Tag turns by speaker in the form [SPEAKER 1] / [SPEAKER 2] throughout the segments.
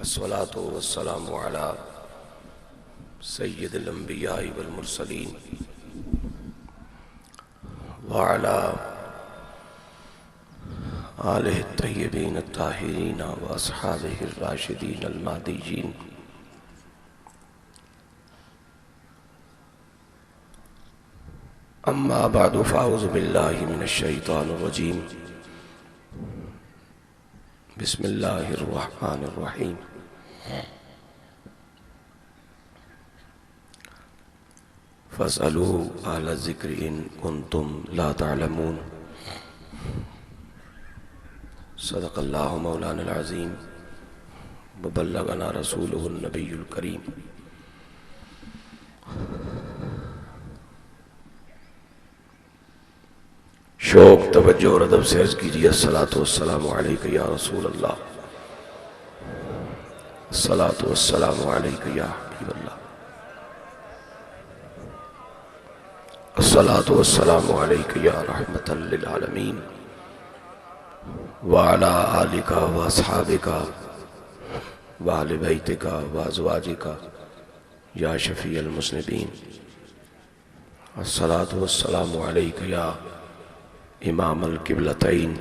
[SPEAKER 1] अस्सलातु वस्सलामु अला सय्यिदिल अंबिया'i वल मुरसलीन व अला आलिहि तय्यबीन अत्ताहिरीन व अस्हाबिहि राशिदीन अल महदीयीन। अम्मा बअदु फ़अऊज़ु बिल्लाहि मिनश शैतानिर रजीम। बिस्मिल्लाहिर रहमानिर रहीम। फ़स्अलू अहला ज़िक्रि इन कुन्तुम ला तअलमून। सदक़ल्लाहु मौलाना अज़ीम व बल्लगना रसूलुहुन नबियुल करीम। शौक़ तवज्जो और अदब से अर्ज़ कीजिए अस्सलातु वस्सलामु अलैका या रसूल अल्लाह, अस्सलातु वस्सलामु अलैका या हबीब अल्लाह, अस्सलातु वस्सलामु अलैका या रहमतल लिल आलमीन व अला आलिका व अस्हाबिका व अहले बैतिका व अज़वाजिका या शफ़ीअल मुज़निबीन। अस्सलातु वस्सलामु अलैका या इमामल क़िबलतैन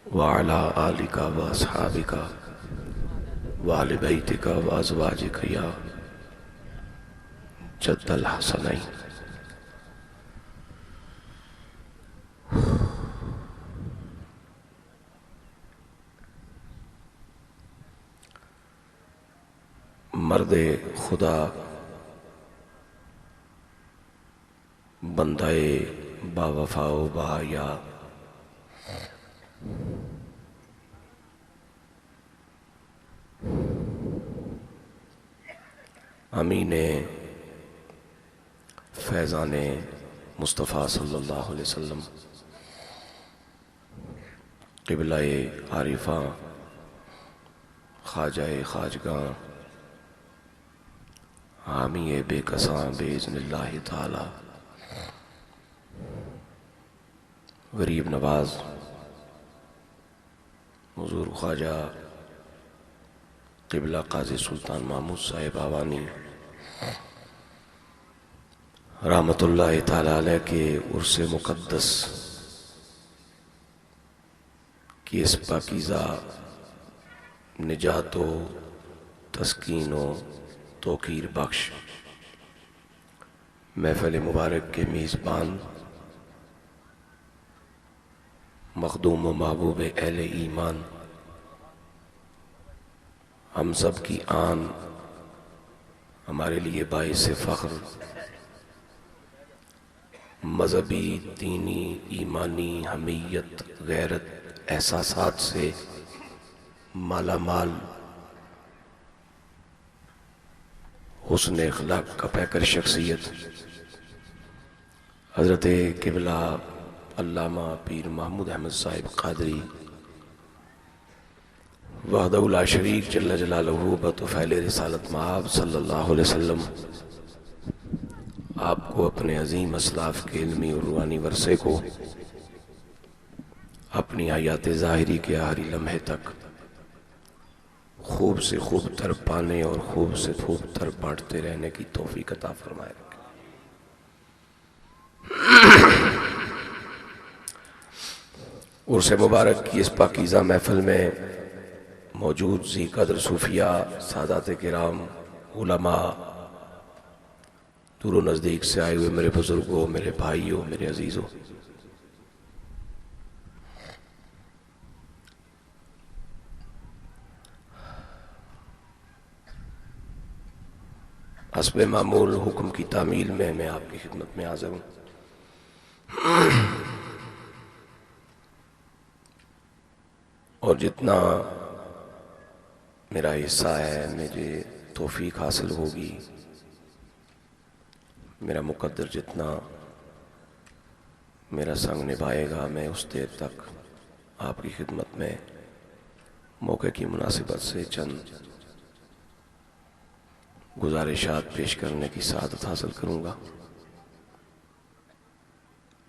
[SPEAKER 1] व अला आलिका व अस्हाबिका व अहले बैतिका व अज़वाजिका या जद्दल हसनैन। मर्दे खुदा बंदाए बावफ़ाओ बाया, अमीने फैज़ाने मुस्तफ़ा सल्लल्लाहु अलैहि वसल्लम, क़िबला-ए आरिफ़ा ख्वाजा-ए ख्वाजगां, हामी-ए बेकसां बेइज़्निल्लाहि ताला, गरीब नवाज हुज़ूर ख्वाजा क़िबला क़ाज़ी सुल्तान महमूद साहिब आवानी रहमतुल्लाहि ताला अलैह के उर्से मुक़द्दस की इस पाकीज़ा निजातो तस्कीनो तौक़ीर बख्श महफ़िल मुबारक के मेज़बान मख़दूम व महबूब अहले ईमान, हम सब की आन हमारे लिए बाइस फ़ख्र, मज़हबी दीनी ईमानी हमीयत गैरत एहसासात से माला माल, हुस्न अखलाक का पैकर शख्सियत हज़रत क़िबला अल्लामा पीर महमूद अहमद साहिब क़ादरी वहदहु ला शरीक जल्ल जलालहू बतौफ़ैल रिसालत मआब सल्लल्लाहु अलैहि वसल्लम आपको अपने अज़ीम असलाफ़ के इल्मी और रूहानी वरसे को अपनी हयात ज़ाहिरी के आखिरी लम्हे तक खूब से खूब तर पाने और खूब से खूब तर बांटते रहने की तौफ़ीक़ अता फरमाए। उर्स मुबारक की इस पाकीज़ा महफ़िल में मौजूद ज़ी क़द्र सूफिया सादात किराम उलमा, दूर नज़दीक से आए हुए मेरे बुज़ुर्गों, मेरे भाइयों, मेरे अजीज़ों, हस्ब मामूल हुक्म की तामील में मैं आपकी खिदमत में हाज़िर हूँ। और जितना मेरा हिस्सा है, मुझे तौफ़ीक़ हासिल होगी, मेरा मुक़द्दर जितना मेरा संग निभाएगा, मैं उस देर तक आपकी खिदमत में मौके की मुनासिबत से चंद गुज़ारिशात पेश करने की सआदत हासिल करूँगा।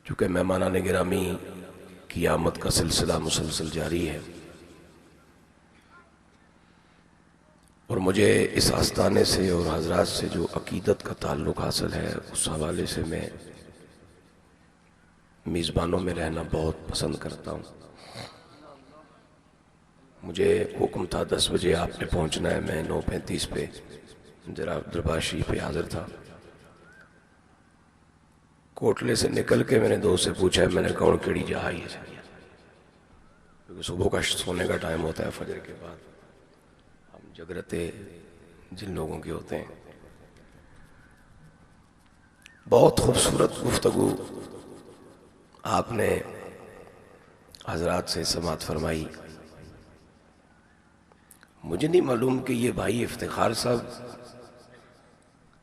[SPEAKER 1] चूँकि मेहमानान गिरामी की आमद का सिलसिला मुसलसल जारी है, और मुझे इस आस्थाने से और हजरात से जो अकीदत का ताल्लुक़ हासिल है उस हवाले से मैं मेज़बानों में रहना बहुत पसंद करता हूँ। मुझे हुक्म था 10 बजे आपने पहुँचना है, मैं 9:35 पे जरा दरबार शरीफ पे हाजिर था। कोटले से निकल के मैंने दोस्त से पूछा, मैंने कौन केड़ी जहा ही है, क्योंकि सुबह का सोने का टाइम होता है, फजर के बाद हम जगरते जिन लोगों के होते हैं। बहुत खूबसूरत गुफ्तगू आपने हजरात से समात फरमाई। मुझे नहीं मालूम कि ये भाई इफ्तिखार साहब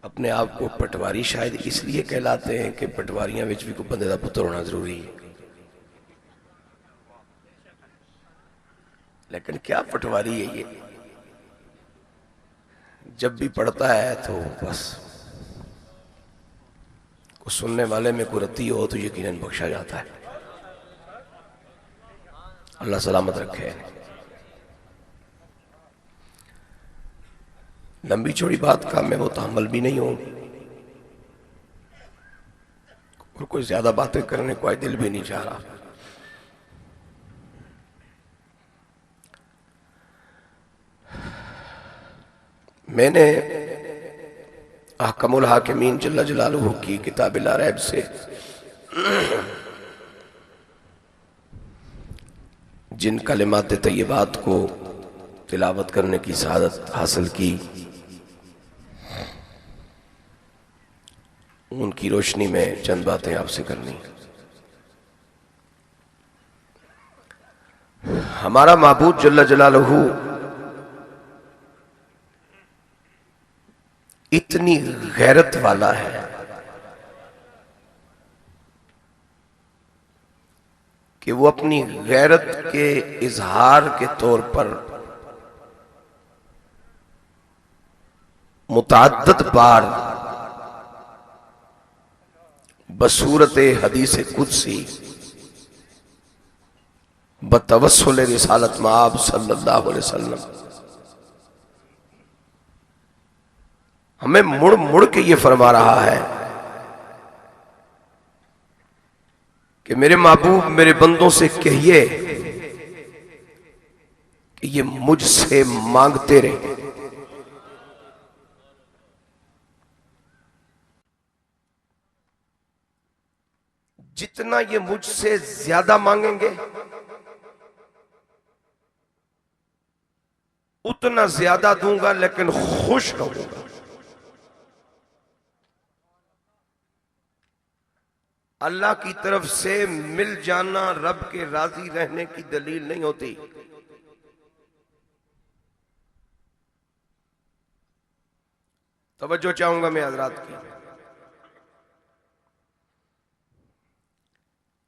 [SPEAKER 1] अपने आप को पटवारी शायद इसलिए कहलाते हैं कि पटवारियां विच भी कोई बंदे का पुत्र होना जरूरी है, लेकिन क्या पटवारी है ये? जब भी पढ़ता है तो बस कुछ सुनने वाले में कोई रत्ती हो तो यकीनन बख्शा जाता है। अल्लाह सलामत रखे। लंबी चौड़ी बात का मैं वो तहम्मुल भी नहीं हूं और कोई ज्यादा बातें करने को दिल भी नहीं चाह रहा। मैंने अहकमुल हाकिमीन जल्ला जलालुहु की किताब ला रैब से जिन कलिमात तय्यबात को तिलावत करने की सआदत हासिल की, उनकी रोशनी में चंद बातें आपसे करनी। हमारा माबूद जल्ला जलालुहु इतनी गैरत वाला है कि वो अपनी गैरत के इजहार के तौर पर मुतअद्दिद बार बसूरत हदीस कुदसी बतवस्सुल रिसालत माब सल्लल्लाहु अलैहि वसल्लम हमें मुड़ मुड़ के ये फरमा रहा है कि मेरे महबूब मेरे बंदों से कहिए कि ये मुझसे मांगते रहे। जितना ये मुझसे ज्यादा मांगेंगे उतना ज्यादा दूंगा, लेकिन खुश रहूंगा। अल्लाह की तरफ से मिल जाना रब के राजी रहने की दलील नहीं होती। तवज्जो चाहूंगा मैं हजरात की।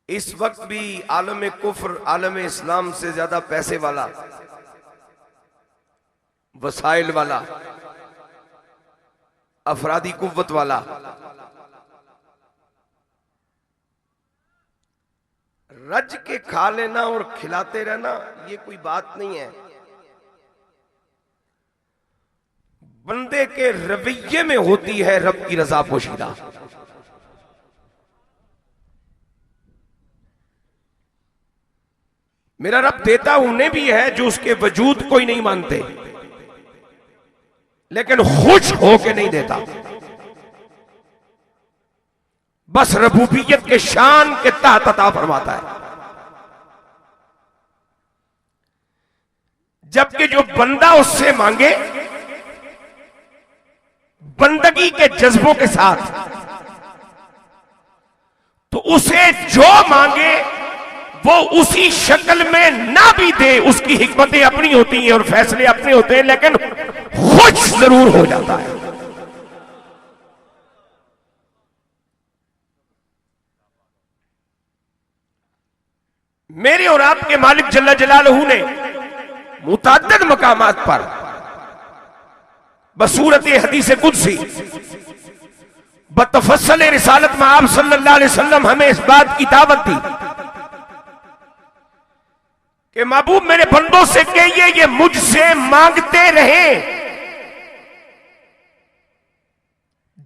[SPEAKER 1] इस वक्त भी आलम कुफ्र आलम इस्लाम से ज्यादा पैसे वाला, वसाइल वाला, अफरादी कुव्वत वाला रज के खा लेना और खिलाते रहना ये कोई बात नहीं है। बंदे के रवैये में होती है रब की रजा पोशीदा। मेरा रब देता उन्हें भी है जो उसके वजूद को ही नहीं मानते, लेकिन खुश होके नहीं देता। बस रबूबियत के शान के तहत अता फरमाता है। जबकि जो बंदा उससे मांगे बंदगी के जज्बों के साथ, तो उसे जो मांगे वो उसी शक्ल में ना भी दे, उसकी हिकमतें अपनी होती हैं और फैसले अपने होते हैं, लेकिन खुश जरूर हो जाता है। मेरे और आपके मालिक जल्ला जलालहू ने मुतअद्दिद मकामात पर बसूरत हदीस कुदसी बतफस्सल रिसालत में आप सल्लल्लाहु अलैहि वसल्लम हमें इस बात की दावत दी कि महबूब मेरे बंदों से कहिए ये मुझसे मांगते रहे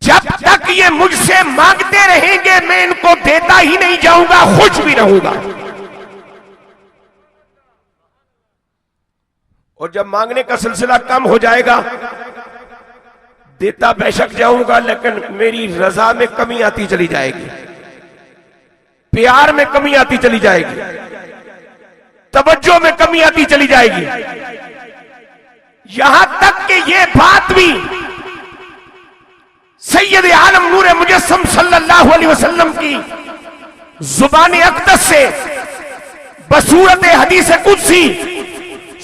[SPEAKER 1] जब तक ये मुझसे मांगते रहेंगे मैं इनको देता ही नहीं जाऊंगा, खुश भी रहूंगा। और जब मांगने का सिलसिला कम हो जाएगा, देता बेशक जाऊंगा लेकिन मेरी रजा में कमी आती चली जाएगी, प्यार में कमी आती चली जाएगी, तवज्जो में कमी आती चली जाएगी। यहां तक कि ये बात भी सैयद आलम नूर मुजस्सम सल्लल्लाहु अलैहि वसल्लम की जुबान अक़दस से बसूरत हदीस कुदसी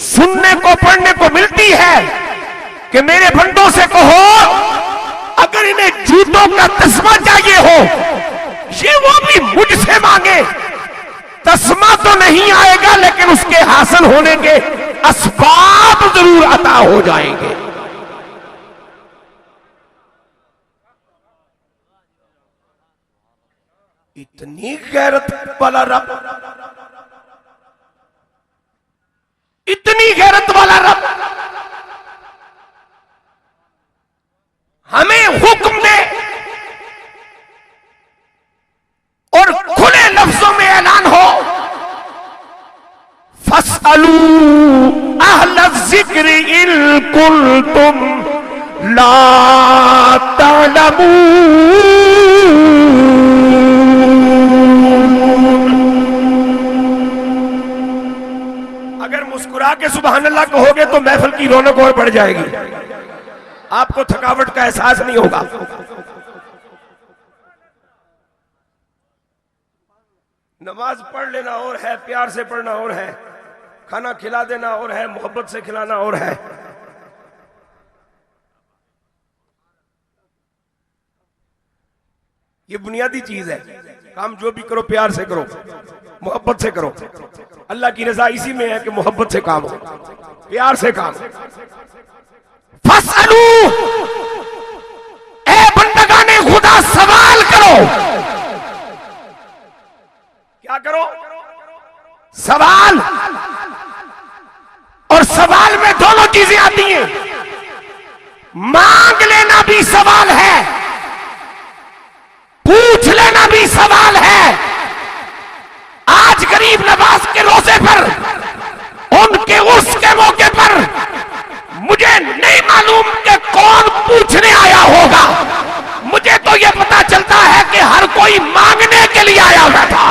[SPEAKER 1] सुनने को पढ़ने को मिलती है कि मेरे बंदों से कहो अगर इन्हें जूतों का तस्मा चाहिए हो, ये वो भी मुझसे मांगे। तस्मा तो नहीं आएगा लेकिन उसके हासिल होने के असबाब जरूर अता हो जाएंगे। इतनी गैरत वाला रब, इतनी गैरत वाला रब हमें हुक्म दे और खुले लफ्जों में ऐलान हो, फसअलू अहल ज़िक्र इन कुंतुम ला तअलमून। अगर मुस्कुरा के सुबहान अल्लाह कहोगे तो महफिल की रौनक और बढ़ जाएगी, आपको थकावट का एहसास नहीं होगा। नमाज पढ़ लेना और है, प्यार से पढ़ना और है, खाना खिला देना और है, मोहब्बत से खिलाना और है। ये बुनियादी चीज है। काम जो भी करो प्यार से करो, मोहब्बत से करो। अल्लाह की रजा इसी में है कि मोहब्बत से काम हो, प्यार से काम। फसलू, ए बंदगाने खुदा सवाल करो। क्या करो? सवाल। और सवाल में दोनों चीजें आती हैं। मांग लेना भी सवाल है, पूछ लेना भी सवाल है। आज गरीब नवाज के रोजे पर, उनके उसके मौके पर मुझे नहीं मालूम कि कौन पूछने आया होगा। मुझे तो यह पता चलता है कि हर कोई मांगने के लिए आया हुआ था।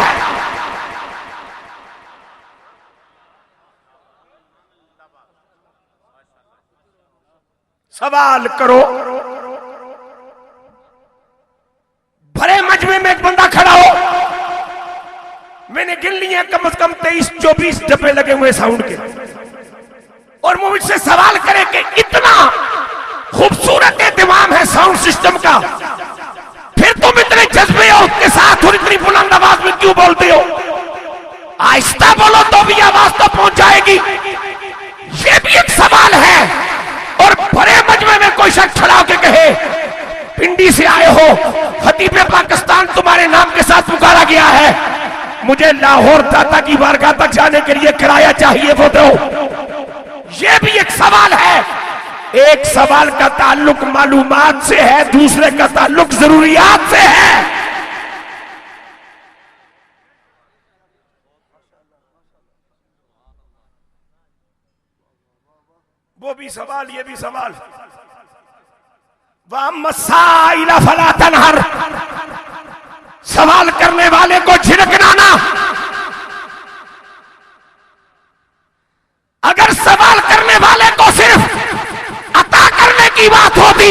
[SPEAKER 1] सवाल करो। भरे मजमे में एक बंदा खड़ा हो, मैंने गिन लिए कम से कम 23-24 डब्बे लगे हुए साउंड के, और वो मुझसे सवाल करे कि इतना खूबसूरत एहतमाम है साउंड सिस्टम का, फिर तुम इतने जज्बे और के साथ और इतनी बुलंद आवाज में क्यों बोलते हो? आहिस्ता बोलो तो भी आवाज तो पहुंच जाएगी। ये भी एक सवाल है। और बड़े मजमे में कोई शख्स खड़ा होकर कहे पिंडी से आए हो, खतीब पाकिस्तान तुम्हारे नाम के साथ पुकारा गया है, मुझे लाहौर दाता की बारगाह तक जाने के लिए किराया चाहिए, वो दो। ये भी एक सवाल है। एक सवाल का ताल्लुक मालूमात से है, दूसरे का ताल्लुक जरूरियात से है। वो भी सवाल, ये भी सवाल। वअम्मस्साइला फला तनहर, सवाल करने वाले को झिड़कना ना। अगर सवाल करने वाले को सिर्फ अता करने की बात होती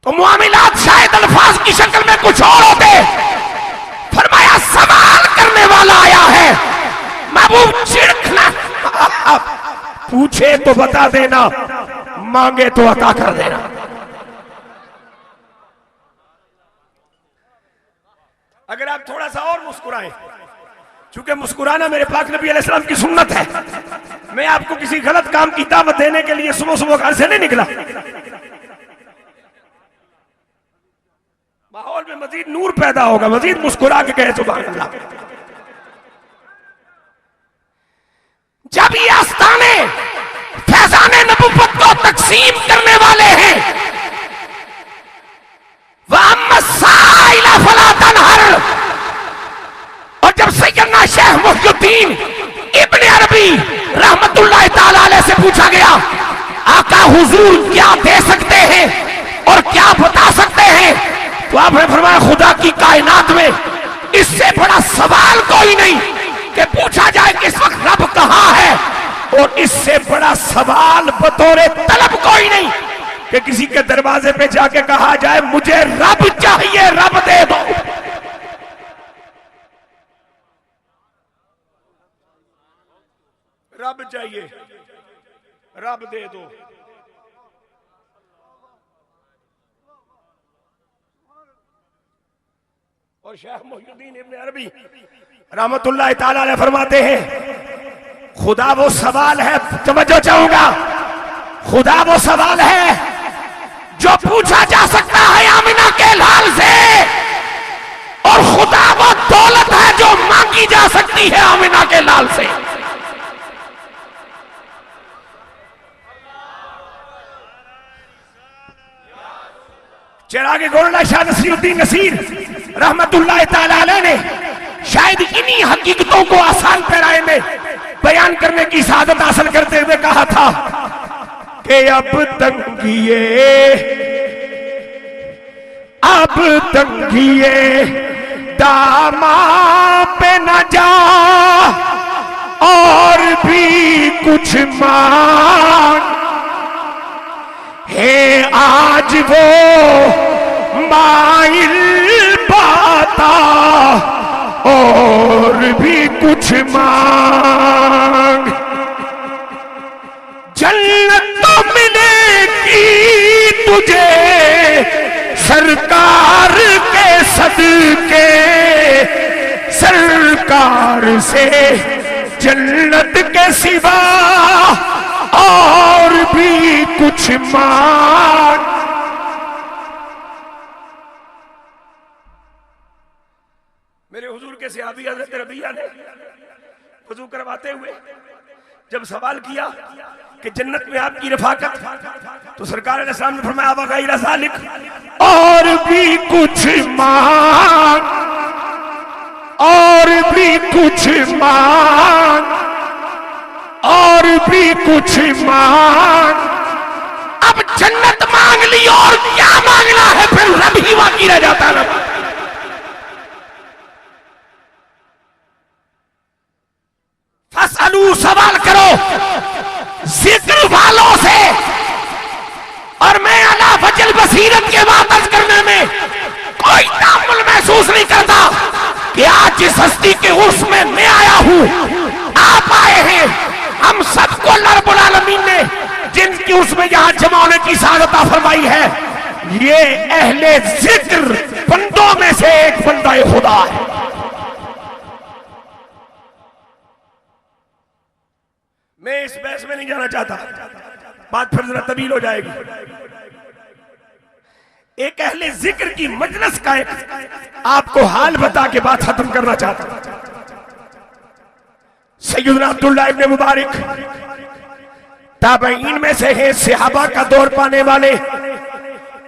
[SPEAKER 1] तो मुआमिलात शायद अल्फाज की शक्ल में कुछ और होते। फरमाया सवाल करने वाला आया है, महबूब झिड़कना। पूछे तो बता देना, मांगे तो अता कर देना। अगर आप थोड़ा सा और मुस्कुराएं, चूंकि मुस्कुराना मेरे पाक नबी अलैहिस्सलाम की सुन्नत है। मैं आपको किसी गलत काम की दावत देने के लिए सुबह सुबह घर से नहीं निकला। माहौल में मजीद नूर पैदा होगा, मजीद मुस्कुरा के कहे सुभान अल्लाह। जब ये आस्ताने फैजाने नबुव्वत को तकसीम करने वाले रहमतुल्लाह ताला अलैह से पूछा गया, आका हुजूर क्या दे सकते हैं और क्या बता सकते हैं? तो आपने फरमाया, खुदा की कायनात में इससे बड़ा सवाल कोई नहीं कि पूछा जाए कि इस वक्त रब कहां है, और इससे बड़ा सवाल बतौर तलब कोई नहीं कि किसी के दरवाजे पे जाके कहा जाए मुझे रब चाहिए, रब दे दो। रब चाहिए, रब दे दो। और शेख मुहिउद्दीन इब्न अरबी रहमतुल्लाह ताला अलैह फरमाते हैं, खुदा वो सवाल है, तवज्जो चाहूंगा, खुदा वो सवाल है जो पूछा जा सकता है आमिना के लाल से, और खुदा वो दौलत है जो मांगी जा सकती है आमिना के लाल से। चिरागे गोरला शाह नसीरुद्दीन नसीर रहमतुल्लाह ताला अलैह ने शायद इन्हीं हकीकतों को आसान पैराए में बयान करने की सादत हासिल करते हुए कहा था कि अब तंगिए दामा पे न जा और भी कुछ मांग है, आज वो माइल पाता और भी कुछ मांग। जन्नत तो मिलेगी तुझे सरकार के सदके, सरकार से जन्नत के सिवा और भी कुछ मांग। मेरे हुजूर के सहाबी हज़रत रबिया ने वजू करवाते हुए जब सवाल किया कि जन्नत में आपकी रफाकत, तो सरकार ने सामने फरमाया वग़ैर ज़ालिक, और भी कुछ मांग, और भी कुछ मांग, और भी कुछ मांग। अब जन्नत मांग ली और क्या मांगना है, फिर रब ही बाकी रह जाता है। फसलू, सवाल करो जिक्र वालों से, और मैं अला वजल बसीरत के वापस करने में कोई तामुल महसूस नहीं करता कि आज जिस हस्ती के उर्स में मैं आया हूं, आप आए हैं, हम सबको रब्बुल आलमीन ने जिनकी उसमें यहां जमा होने की सादत फरमाई है, ये अहले जिक्र बंदों में से एक बंदा खुदा है। मैं इस बहस में नहीं जाना चाहता, बात फिर जरा तवील हो जाएगी। एक अहले जिक्र की मजलिस का एक आपको हाल बता के बात खत्म करना चाहता हूं। सैयदना अब्दुल्लाह इब्न मुबारक ताबईन में से है, सहाबा का दौर पाने वाले,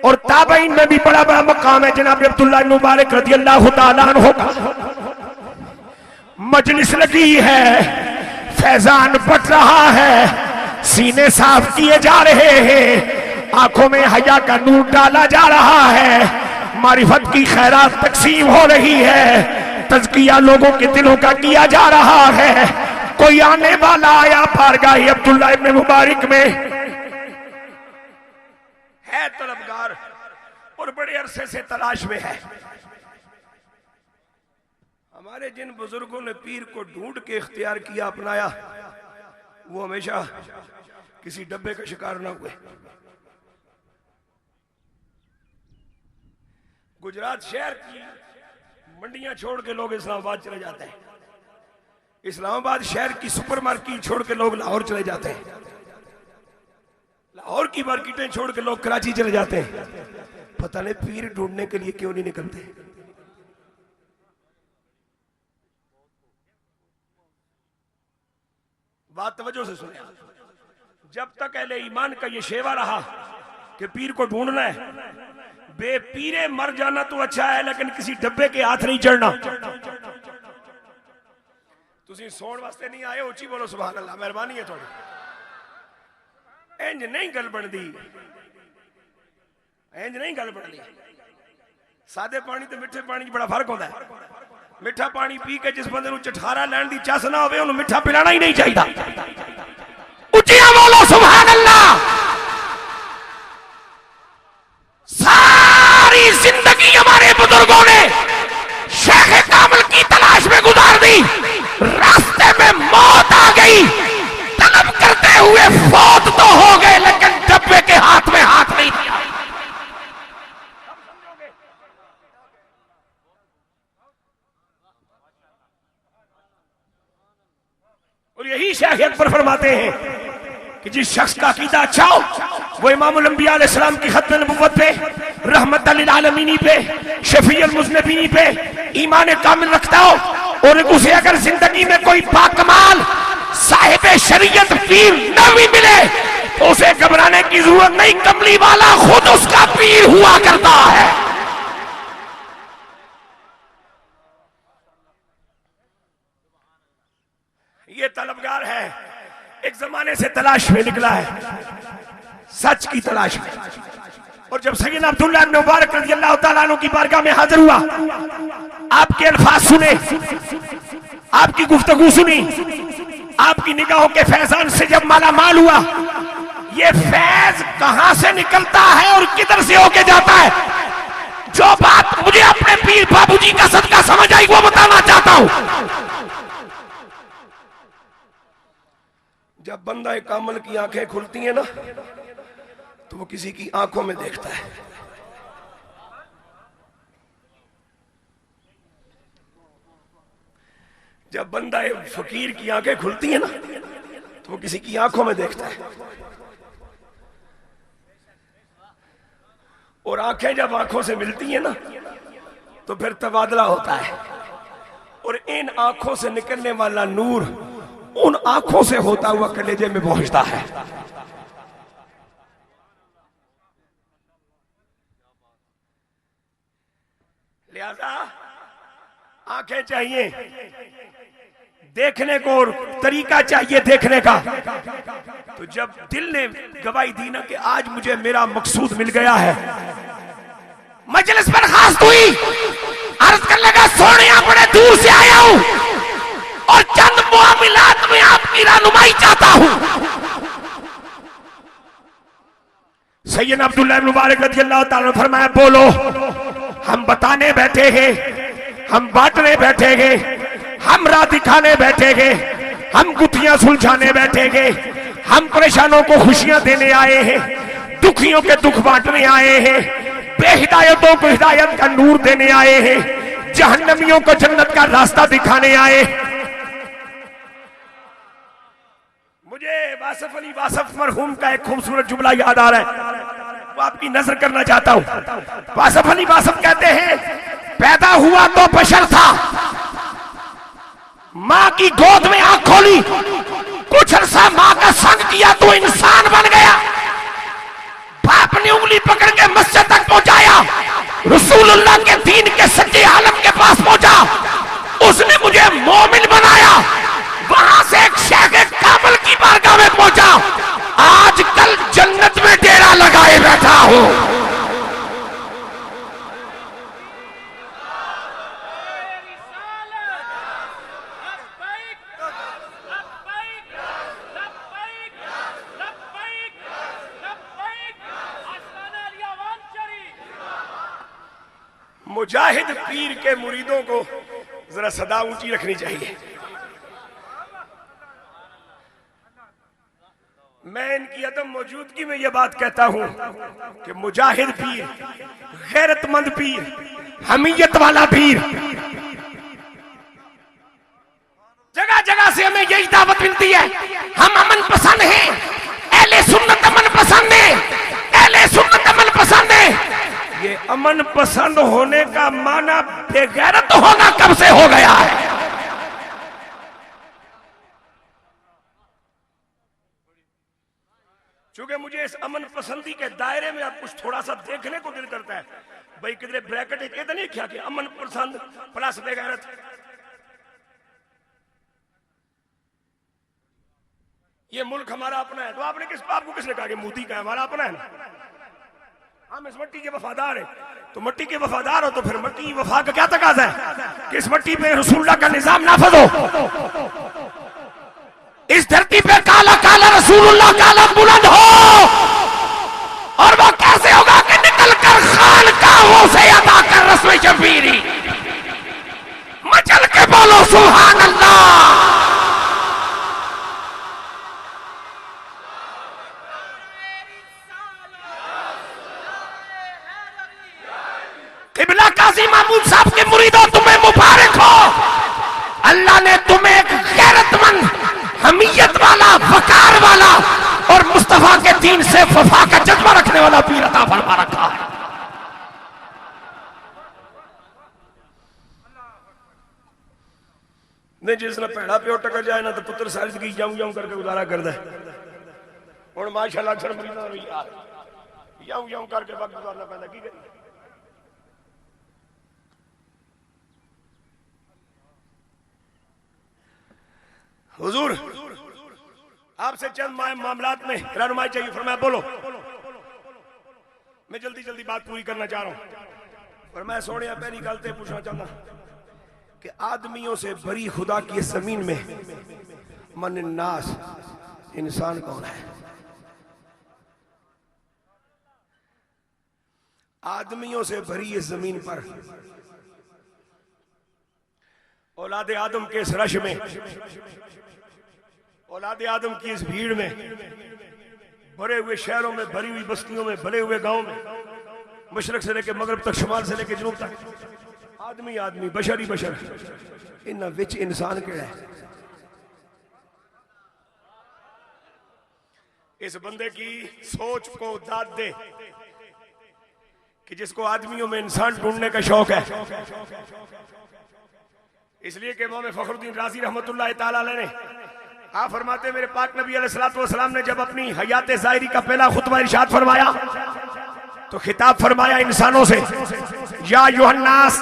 [SPEAKER 1] और ताबईन में भी बड़ा बड़ा मकाम है जनाब अब्दुल्लाह इब्न मुबारक रदियल्लाहु ताला अन्हु का। मजलिस लगी है, फैजान बट रहा है, सीने साफ किए जा रहे हैं, आंखों में हया का नूर डाला जा रहा है, मारिफत की खैरात तकसीम हो रही है, तज़किया लोगों के दिलों का किया जा रहा है। कोई आने वाला आया बारगाह अब्दुल्लाह इब्न मुबारक में, है तलबगार और बड़े अरसे से तलाश में है। हमारे जिन बुजुर्गों ने पीर को ढूंढ के इख्तियार किया, अपनाया, वो हमेशा किसी डब्बे का शिकार ना हुए। गुजरात शहर की मंडियां छोड़ के लोग इस्लामाबाद चले जाते हैं, इस्लामाबाद शहर की सुपरमार्केट छोड़ के लोग लाहौर चले जाते हैं, लाहौर की मार्केटें छोड़ के लोग कराची चले जाते हैं। पता नहीं पीर ढूंढने के लिए क्यों नहीं निकलते। बात तवज्जो से सुने, जब तक अहले ईमान का ये शेवा रहा कि पीर को ढूंढना है, बेपीरे मर जाना तो अच्छा है, लेकिन किसी डब्बे के हाथ नहीं चढ़ना। तुसी सोण वास्ते नहीं आए, उची बोलो सुभान अल्लाह, मेहरबानी है थोड़ी। इंज नहीं गल बनती, इंज नहीं गल बनती। सादे पानी ते मिठे पानी बड़ा फर्क होता है। मिठा पानी पी के जिस बंदे चठारा लैन दी चस ना होवे उन्हें मिठा पिलाना ही नहीं चाहिए। उचिया बोलो सुभान अल्लाह। सारी जिंदगी हमारे बुजुर्गों ने शेख कामिल की तलाश में गुजार दी, रास्ते में मौत आ गई, तलब करते हुए फौत तो हो गए लेकिन डब्बे के हाथ में हाथ नहीं दिया। और यही शेख अकबर फरमाते हैं कि जिस शख्स का अकीदा अच्छा हो वो इमामुल अंबिया अलैहिस्सलाम की खत्म नबुव्वत पे, रहमतल लिल आलमीन पे, शफीउल मुज़निबीन पे ईमान कामिल रखता हो और उसे अगर जिंदगी में कोई बाकमाल साहिब शरीयत पीर न भी मिले तो उसे घबराने की जरूरत नहीं, कमली वाला खुद उसका पीर हुआ करता है। ये तलबगार है, एक जमाने से तलाश में निकला है, सच की तलाश में। और जब सैयदना अब्दुल्लाह इब्न मुबारक रज़ियल्लाहु ताला अन्हु की बारगाह में हाजिर हुआ, आपके अल्फाज सुने, आपकी गुफ्तगू सुनी, आपकी निगाहों के फैजान से जब माला माल हुआ, ये फैज कहां से निकलता है और किधर से होके जाता है, जो बात मुझे अपने पीर बाबूजी का सदका समझ आई वो बताना चाहता हूं। जब बंदा कामिल की आंखें खुलती हैं ना तो वो किसी की आंखों में देखता है। जब बंदा फकीर की आंखें खुलती हैं ना तो वो किसी की आंखों में देखता है। और आंखें जब आंखों से मिलती हैं ना तो फिर तबादला होता है और इन आंखों से निकलने वाला नूर उन आंखों से होता हुआ कलेजे में पहुंचता है। लिहाजा आंखें चाहिए देखने को और तरीका चाहिए देखने का। तो जब दिल ने गवाही दी ना कि आज मुझे मेरा मकसूद मिल गया है, मजलिस पर खास हुई, अर्ज कर लगा सोनिया बड़े दूर से आया हूं और चंद मुआमिलात में आपकी रहनुमाई चाहता हूं। सैयदना अब्दुल्लाह इब्न मुबारक रज़ियल्लाहु ताला अन्हु फरमाया बोलो, हम बताने बैठे हैं, हम बांटने बैठे हैं, हम राह दिखाने बैठे हैं, हम गुत्थियां सुलझाने बैठे हैं, हम परेशानों को खुशियां देने आए हैं, दुखियों के दुख बांटने आए हैं, बेहिदायतों को हिदायत का नूर देने आए हैं, जहन्नमियों को जन्नत का रास्ता दिखाने आए। मुझे वासिफ अली वासिफ मरहूम का एक खूबसूरत जुमला याद आ रहा है, वो आपकी नजर करना चाहता हूं। वासिफ अली वासिफ कहते हैं पैदा हुआ तो बशर था, मां की गोद में आंख खोली, कुछ अरसा मां का संग किया तो इंसान बन गया। बाप ने उंगली पकड़ के मस्जिद तक पहुंचाया, रसूलुल्लाह के दीन के सच्चे आलम के पास पहुंचा, उसने मुझे मोमिन बनाया। वहां से एक शेख कामिल की बारगाह में पहुंचा, आजकल जन्नत में डेरा लगाए बैठा हूं। मुजाहिद पीर के मुरीदों को जरा सदा ऊंची रखनी चाहिए। मैं इनकी अदम मौजूदगी में यह बात कहता हूं कि मुजाहिद पीर, गैरतमंद पीर, हमीयत वाला पीर, जगह जगह से हमें यही दावत मिलती है, हम अमन पसंद हैं, अहले सुन्नत अमन पसंद है, अहले सुन्नत अमन पसंद है। ये अमन पसंद होने का माना बेगैरत होना कब से हो गया है? चूंकि मुझे इस अमन पसंदी के दायरे में अब कुछ थोड़ा सा देखने को दिल करता है, भाई किधरे ब्रैकेट कहते नहीं क्या कि अमन पसंद प्लस बेगैरत।
[SPEAKER 2] ये मुल्क हमारा अपना है। तो आपने आपको किसने कहा कि मोदी का है? हमारा अपना है ना। हम इस मट्टी के वफादार हैं। तो मट्टी के वफादार हो तो फिर मट्टी की वफा का क्या तकाजा है कि इस मट्टी पे रसूलुल्लाह का निजाम नाफिज हो। इस धरती पे काला काला रसूलुल्लाह का अलग बुलंद हो। और वो कैसे होगा कि निकल कर खानकाहों से अदा कर रस्म शबीरी। मचल के बोलो सुभान अल्लाह। किबला काजी महमूद साहब के मुरीदों, तुम्हें मुबारक हो। अल्लाह ने तुम्हें एक गैरतमंद, हमीयत वाला, वकार वाला और मुस्तफा के दीन से वफा का जज्बा रखने वाला पीर अता फरमा रखा है। नहीं जिसने भैड़ा प्यो टकर जाए ना तो पुत्र सारी जिंदगी जाऊं जाऊं करके गुजारा कर दे। और माशाअल्लाह अक्सर मरीदा यार जाऊं जाऊं करके वक्त गुजारना पैदा की करिए। हुजूर आपसे चंद मामलात में रहनुमाई चाहिए। फरमाया बोलो। मैं जल्दी जल्दी बात पूरी करना चाह रहा हूं। फरमाया सोनिया पहली गल ते पूछना चाहता कि आदमियों से बरी खुदा की इस जमीन में मन नास इंसान कौन है? आदमियों से भरी इस जमीन पर औलादे आदम के इस रश में, औलादे आदम की इस भीड़ में, भरे हुए शहरों में, भरी हुई बस्तियों में, भरे हुए गांव में, मशरक से लेकर मगरब तक, शुमाल से लेकर जनूब तक आदमी आदमी, बशर ही बशर। इन विच इंसान केड़ा है? इस बंदे की सोच को दाद दे कि जिसको आदमियों में इंसान ढूंढने का शौक है। इसलिए कि इमाम फखरुद्दीन राजी रहमतुल्लाह ताला अलैह ने आप फरमाते मेरे पाक नबी अलैहिस्सलातु वस्सलाम ने जब अपनी हयात ज़ाहिरी का पहला खुतबा इरशाद फरमाया तो खिताब फरमाया इंसानों से, या युहन्नास।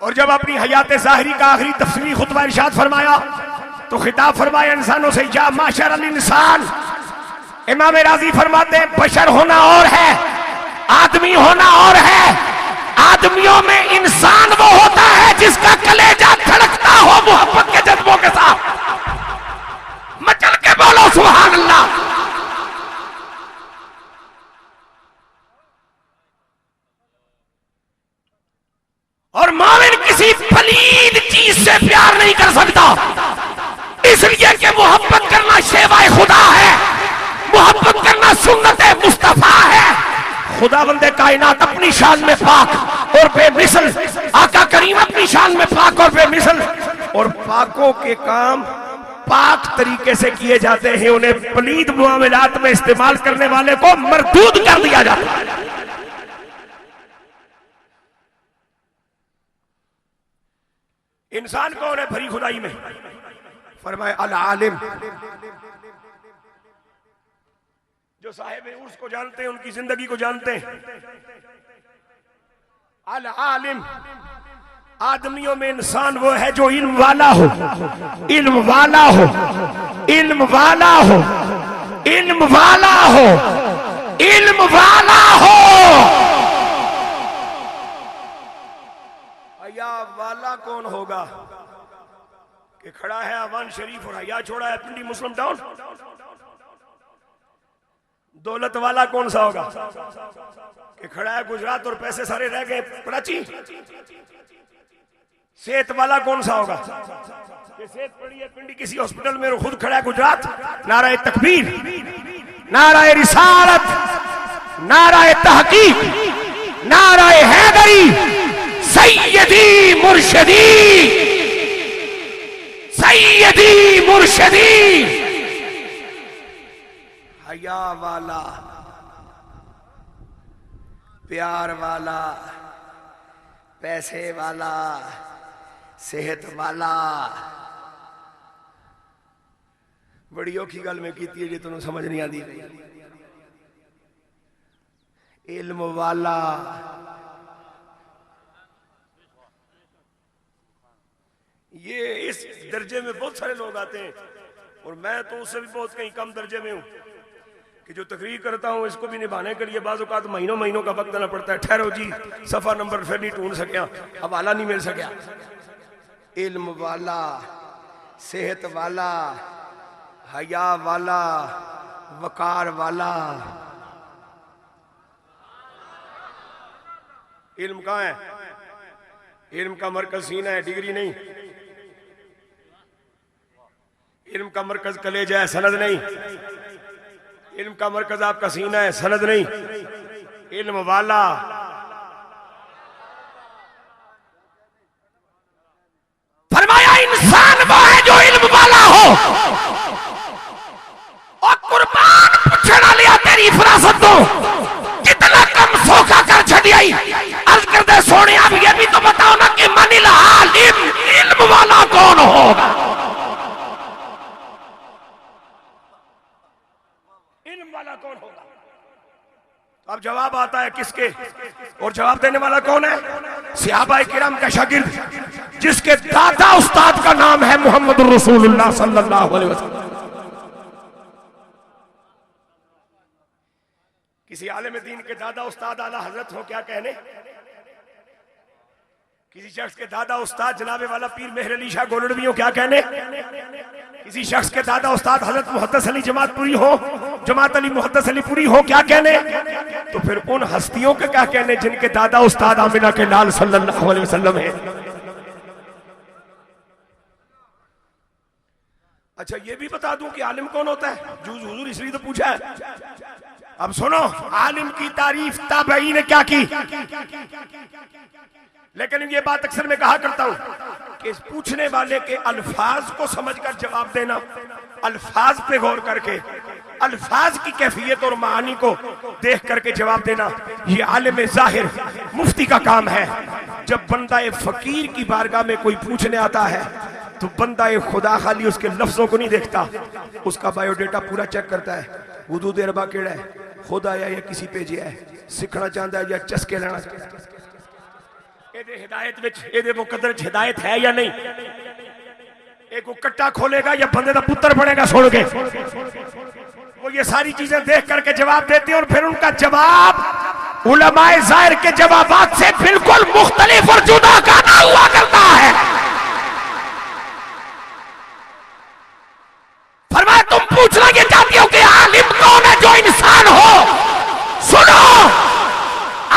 [SPEAKER 2] और जब अपनी हयात ज़ाहिरी का आखिरी तफसीली खुतबा इरशाद फरमाया तो खिताब फरमाया इंसानों से, या माशर अल इंसान। इमाम राजी फरमाते हैं बशर होना और है, आदमी होना और है। आदमियों में इंसान वो होता है जिसका कलेजा धड़कता हो मोहब्बत के जज्बों के साथ। मचल के बोलो सुभान अल्लाह। और मोमिन किसी पलीद चीज से प्यार नहीं कर सकता, इसलिए कि मोहब्बत करना शेवाए खुदा है, मोहब्बत करना सुन्नत मुस्तफा है। खुदा बंदे कायनात अपनी शान में पाक और बेमिसल, आका करीम अपनी शान में पाक और बेमिसल। और पाकों के काम पाक तरीके से किए जाते हैं, उन्हें पलीद मुआमलात में इस्तेमाल करने वाले को मरदूद कर दिया जाता है। इंसान कौन है भरी खुदाई में? फरमाए अल आलिम, जो साहिब उर्स को जानते हैं, उनकी जिंदगी को जानते हैं। अल आलिम, आदमियों में इंसान वो है जो इल्म वाला हो, इल्म वाला हो, इल्म वाला हो, इल्म वाला हो, इल्म वाला हो। हया वाला कौन होगा कि खड़ा है अवान शरीफ और हया छोड़ा है पिंडी मुस्लिम टाउन? दौलत वाला कौन सा होगा कि खड़ा है गुजरात और पैसे सारे रह गए कराची? सेहत वाला कौन सा होगा कि सेहत पड़ी है पिंडी किसी हॉस्पिटल में और खुद खड़ा है गुजरात? नाराए तकबीर, नाराए रिसालत, नाराए तहकीक, नाराए हैदरी, सैयदी मुर्शदी, सैयदी मुर्शदी। हया वाला, प्यार वाला, पैसे वाला, सेहत वाला। बड़ी औखी गल में की जी तुम समझ नहीं आती। इल्म वाला, ये इस दर्जे में बहुत सारे लोग आते हैं और मैं तो उससे भी बहुत कहीं कम दर्जे में हूं कि जो तकरीर करता हूं इसको भी निभाने के लिए बाज़ औक़ात महीनों महीनों का वक्त देना पड़ता है। ठहरो जी, सफ़ा नंबर फिर नहीं ढूंढ सकिया, हवाला नहीं मिल सकिया। इल्म वाला, सेहत वाला, हया वाला, वकार वाला। इल्म कहाँ है? इल्म का मरकज सीना है, डिग्री नहीं। इल्म का मरकज कलेजा है, सनद नहीं। इल्म का मरकज आपका सीना है, सनद नहीं। इल्म वाला फरमाया इंसान वो है जो इल्म वाला हो। और कुर्बान पूछना लिया तेरी फरासत दो, कितना कम सोखा कर छड़ी आई। अर्ज कर दे सोने, आप ये भी तो बताओ ना कि मनिल आलिम, इल्म वाला कौन होगा? इल्म वाला कौन होगा? अब जवाब आता है किसके, और जवाब देने वाला कौन है? सहाबाए किराम का शागिर्द जिसके दादा उस्ताद का नाम है मोहम्मद रसूलुल्लाह सल्लल्लाहु अलैहि वसल्लम। किसी आलिम दीन के दादा उस्ताद आला हजरत हो क्या कहने? किसी शख्स के दादा उस्ताद जनाबे वाला पीर मेहर अली शाह गोलड़वी हो क्या कहने? किसी शख्स के दादा उस्ताद हजरत मुहद्दिस अली जमातपुरी हो, जमात अली मुहद्दिस अली पुरी हो क्या कहने? तो फिर उन हस्तियों के क्या कहने जिनके दादा उस्ताद आमिना के लाल सल्लल्लाहु अलैहि वसल्लम है। अच्छा ये भी बता दूं कि आलिम कौन होता है? हुजूर इसलिए तो पूछा है। अब सुनो, आलिम की तारीफ ताबई ने क्या की, लेकिन ये बात अक्सर मैं कहा करता हूं कि पूछने वाले के अल्फाज को समझकर जवाब देना, अल्फाज पे गौर करके अल्फाज की कैफियत और मानी को देख करके जवाब देना, ये आलिम जाहिर मुफ्ती का काम है। जब बंदा फकीर की बारगाह में कोई पूछने आता है तो बंदा खुदा खाली उसके लफ्जों को नहीं देखता, उसका बायोडेटा पूरा चेक करता है। वुदू दे रबा केड़ा है, खुद आया या किसी पे जिया है, सीखना चाहता है या चस्के लेना चाहता है, एदे हिदायत विच एदे मुकद्दर च हिदायत है या नहीं, एक वो कट्टा खोलेगा या बंदे का पुत्र बनेगा सुन के। वो ये सारी चीजें देख करके जवाब देते हैं और फिर उनका जवाब उलमाए जाहिर के जवाबात से बिल्कुल मुख्तलिफ और जुदा गाना हुआ करता है। फरमाया तुम पूछना ये चाहती हो कि आलिम कौन है? जो इंसान हो। सुनो,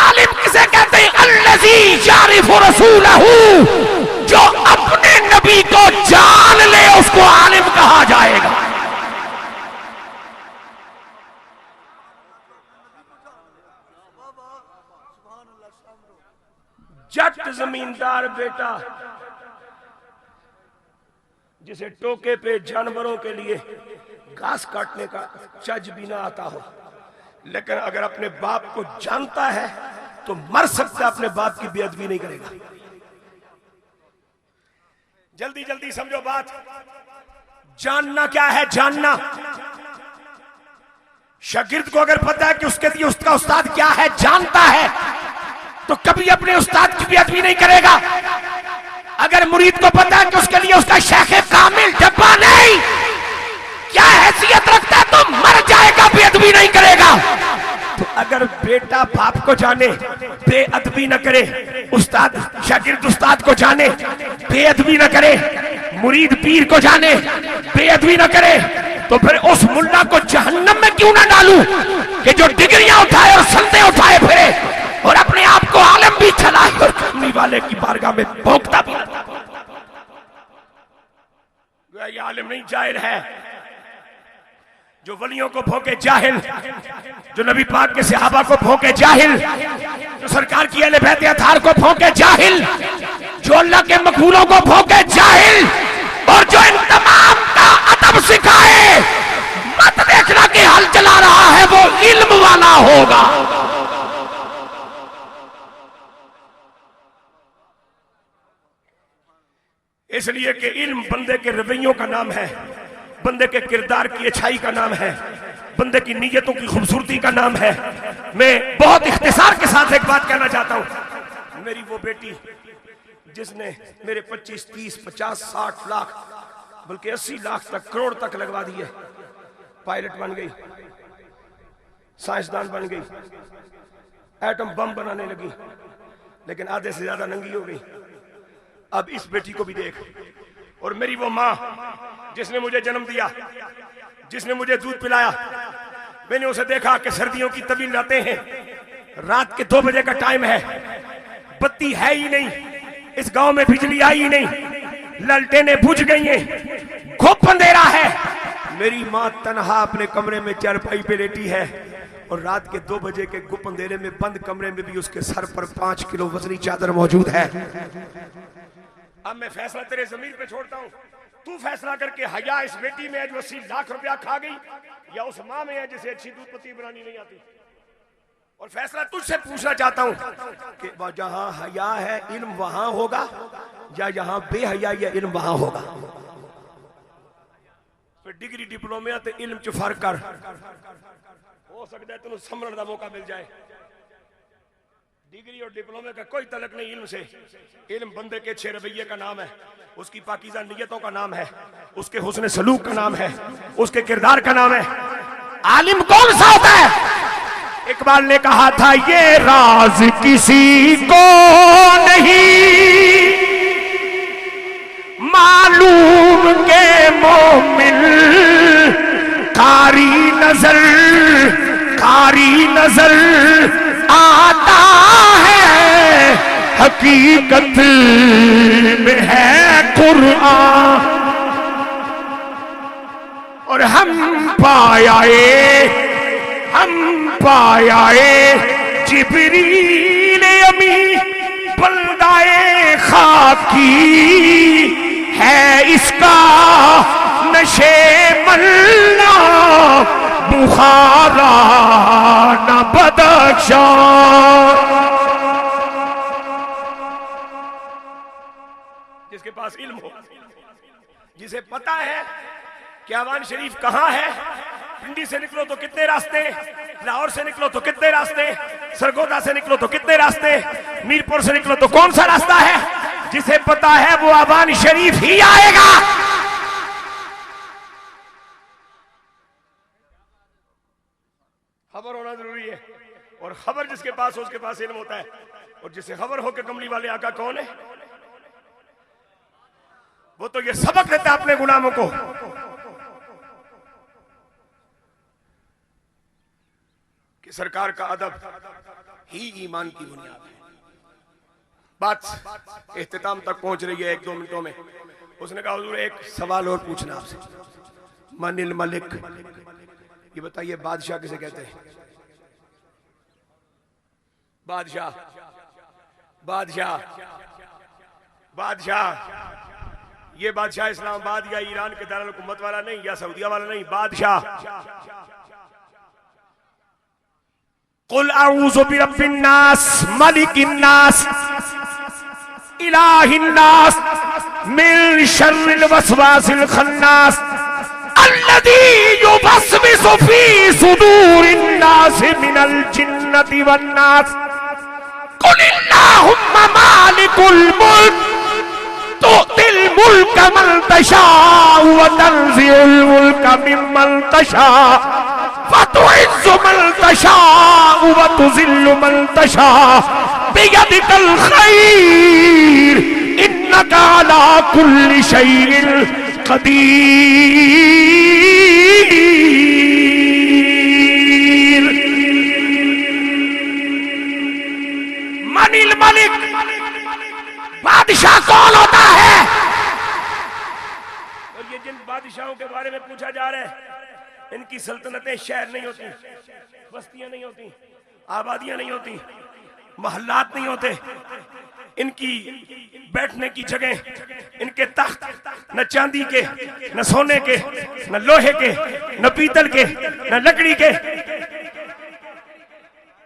[SPEAKER 2] आलिम किसे कहते हैं? अल्लज़ी यारिफु रसूलहू, जो अपने नबी को जान ले उसको आलिम कहा जाएगा। जट जमींदार बेटा जिसे टोके पे जानवरों के लिए घास काटने का चज भी ना आता हो, लेकिन अगर अपने बाप को जानता है तो मर सकता, अपने बाप की बेअदबी नहीं करेगा। जल्दी जल्दी समझो बात। जानना क्या है? जानना, शागिर्द को अगर पता है कि उसके लिए उसका उस्ताद क्या है, जानता है, तो कभी अपने उस्ताद की बेअदबी नहीं करेगा। अगर मुरीद को पता है कि उसके लिए उसका शेख कामिल डब्बा नहीं, क्या हैसियत रखता है, तो मर जाएगा, बेअदबी नहीं करेगा। तो अगर बेटा बाप को जाने बेअदबी न करे, उस्ताद शागिर्द उस्ताद को जाने बेअदबी न करे, मुरीद पीर को जाने बेअदबी न करे, तो फिर उस मुल्ला को जहन्नम में क्यों ना डालूं कि जो डिग्रियां उठाए और संदे उठाए फिरे और अपने आप को आलिम भी चलाए और कमली वाले की बारगाह में भोंकता भी। ये आलिम नहीं, जाहिर है। जो वलियों को भोंके जाहिल, जो नबी पाक के सहाबा को भोंके जाहिल, जो सरकार की अहले बैत अतार को भोंके जाहिल, जो अल्लाह के मकबूलों को भोंके जाहिल, और जो इन तमाम का अदब सिखाए, मत देखना कि हल चला रहा है, वो इल्म वाला होगा। इसलिए कि इल्म बंदे के रवैयों का नाम है, बंदे के किरदार की अच्छाई का नाम है, बंदे की नीयतों की खूबसूरती का नाम है। मैं बहुत इख्तिसार के साथ एक बात कहना चाहता हूं। मेरी वो बेटी जिसने मेरे 25, 30, 50, 60 लाख बल्कि 80 लाख तक, करोड़ तक लगवा दिए। पायलट बन गई, साइंसदान बन गई, एटम बम बनाने लगी, लेकिन आधे से ज्यादा नंगी हो गई। अब इस बेटी को भी देख। और मेरी वो माँ जिसने मुझे जन्म दिया, जिसने मुझे दूध पिलाया, मैंने उसे देखा कि सर्दियों की तवील रातें हैं, रात के 2 बजे का टाइम है, बत्ती है ही नहीं, इस गांव में बिजली आई ही नहीं, ललटेनें बुझ गई हैं, घुप अंधेरा है। मेरी माँ तनहा अपने कमरे में चारपाई पे लेटी है और रात के 2 बजे के गुप अंधेरे में बंद कमरे में भी उसके सर पर 5 किलो वजनी चादर मौजूद है। अब मैं फैसला तेरे जमीर पे छोड़ता हूँ, तू फैसला करके हया इस बेटी में है जो 80 लाख रुपया खा गई, या उस माँ में है जिसे अच्छी दूध पत्ती बनानी नहीं आती। और फैसला तुझसे पूछना चाहता हूँ कि जहां हया है इल्म वहां होगा, या जहां बेहया या इल्म वहां होगा। फिर डिग्री डिप्लोमा ते इल्म च फर्क कर, हो सकता है तेन समझने का मौका मिल जाए। डिग्री और डिप्लोमे का कोई तलक नहीं इल्म से। इल्म बंदे के अच्छे रवैये का नाम है, उसकी पाकीज़ा नियतों का नाम है, उसके हुस्न सलूक का नाम है, उसके किरदार का नाम है। आलिम कौन सा होता है? इकबाल ने कहा था ये राज किसी को नहीं मालूम के मोमिन कारी नजर आता है, हकीकत में है कुरान। और हम पायाए जिब्रील अमी बल्दाए खाकी है इसका नशे मल्ला बुखारा न बदख्शां। जिसके पास इल्म हो, जिसे पता है कि अवान शरीफ कहाँ है, पिंडी से निकलो तो कितने रास्ते, लाहौर से निकलो तो कितने रास्ते, सरगोदा से निकलो तो कितने रास्ते, मीरपुर से निकलो तो कौन सा रास्ता है, जिसे पता है वो अवान शरीफ ही आएगा। खबर होना जरूरी है, और खबर जिसके पास हो उसके पास इल्म होता है। और जिसे खबर हो कि कमली वाले आका कौन है, वो तो ये सबक देता है अपने गुलामों को कि सरकार का अदब ही ईमान की बुनियाद है। बात इख्तिताम तक पहुंच रही है 1-2 मिनटों में। उसने कहा हुजूर एक सवाल और पूछना आपसे, मनिल मलिक, ये बताइए बादशाह किसे कहते हैं? बादशाह बादशाह बादशाह ये बादशाह इस्लामाबाद या ईरान के दारुल हुकूमत वाला नहीं, या सऊदीया वाला नहीं, बादशाह। कुल अऊज़ु बिरब्बिन नास मलिकिन नास इलाहिन नास मिन शर्रिल वसवासिल खन्नास अल्लज़ी युवस्विसु फी सुदूरिन नास मिनल जिन्नति वन नास। कुलिल्लाहुम्मा मालिकुल मुल्क तुतिल मुल्क मन तशाउ व तंज़िउल मुल्क मिम्मन तशाउ फतुइज़्ज़ु मन तशाउ व तुज़िल्लु मन तशाउ बियदिकल खैर इन्नका अला कुल्लि शैइन कदीर। मनिल मलिक, बादशाह कौन होता है? और ये जिन बादशाहों के बारे में पूछा जा रहा है, इनकी सल्तनतें शहर नहीं होती, बस्तियां नहीं होती, आबादियां नहीं होती, महल्लात नहीं होते। इनकी बैठने की जगह, इनके तख्त न चांदी के, न सोने के, न लोहे के, न पीतल के, न लकड़ी के।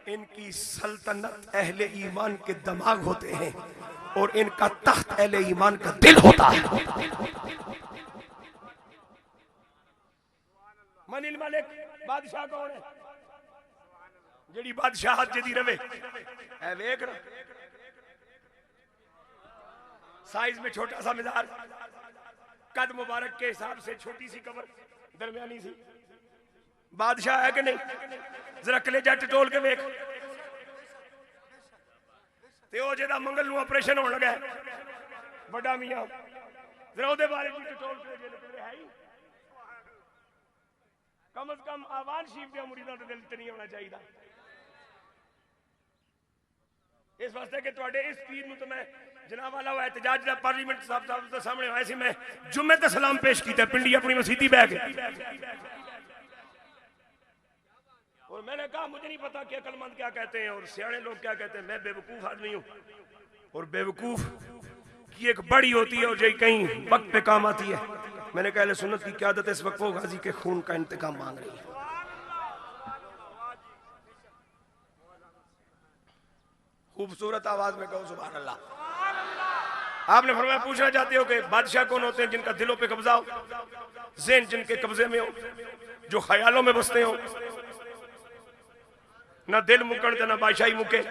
[SPEAKER 2] इनकी सल्तनत अहले ईमान के दिमाग होते हैं और इनका तख्त अहले ईमान का दिल होता है। मनिल मलिक बादशाह कौन है? जेड़ी बादशाहत जदी रवे ऐ वेख साइज में छोटा सा मिजाज, कद मुबारक के हिसाब से छोटी सी कबर, दरमियानी सी। बादशाह है कि नहीं? जरा कलेजा टटोल के वेख। ते ओ जेदा मंगल नूं ऑपरेशन होने लगा है बड़ा मियां, जरा ओदे बारे च टटोल के जे है ही। कम अज कम आवान शरीफ दे मुरीदां दे दिल च नहीं होना चाहिए। इस वास्ते कि तुहाडे इस पीर नूं तो मैं जनाब वाला हुआ एहतजाज दा पार्लीमेंट साहब दे सामने आया सी, मैं जुम्मे ते सलाम पेश कीता पिंडी अपनी मसीती बैठ के, और मैंने कहा मुझे नहीं पता कि अक्लमंद क्या कहते हैं और सियाने लोग क्या कहते हैं। मैं बेवकूफ आदमी हूं, और बेवकूफ की एक बड़ी होती है और जो कहीं वक्त पे काम आती है। मैंने कहा सुन्नत की क़यादत इस वक्त वो गाजी के खून का इंतकाम मांग रही है। खूबसूरत आवाज में कहो सुभान अल्लाह। आपने फरमाया पूछना चाहते हो कि बादशाह कौन होते हैं? जिनका दिलों पे कब्जा हो, ज़हन जिनके कब्जे में हो, जो ख्यालों में बसते हो, ना दिल मुकन ना बादशाही मुके।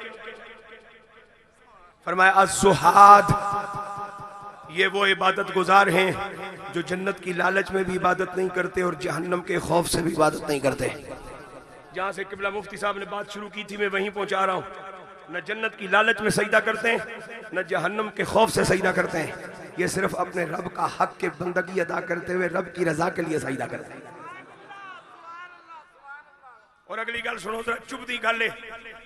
[SPEAKER 2] फरमाया अज़्ज़ुहाद, ये वो इबादत गुजार हैं जो जन्नत की लालच में भी इबादत नहीं करते और जहन्नम के खौफ से भी इबादत नहीं करते। जहां से किबला मुफ्ती साहब ने बात शुरू की थी मैं वहीं पहुंचा रहा हूं। न जन्नत की लालच में सजदा करते हैं, न जहन्नम के खौफ से सजदा करते हैं। ये सिर्फ अपने रब का हक के बंदगी अदा करते हुए रब की रजा के लिए सजदा करते हैं। और अगली गल सुनो, तो चुभदी गल है,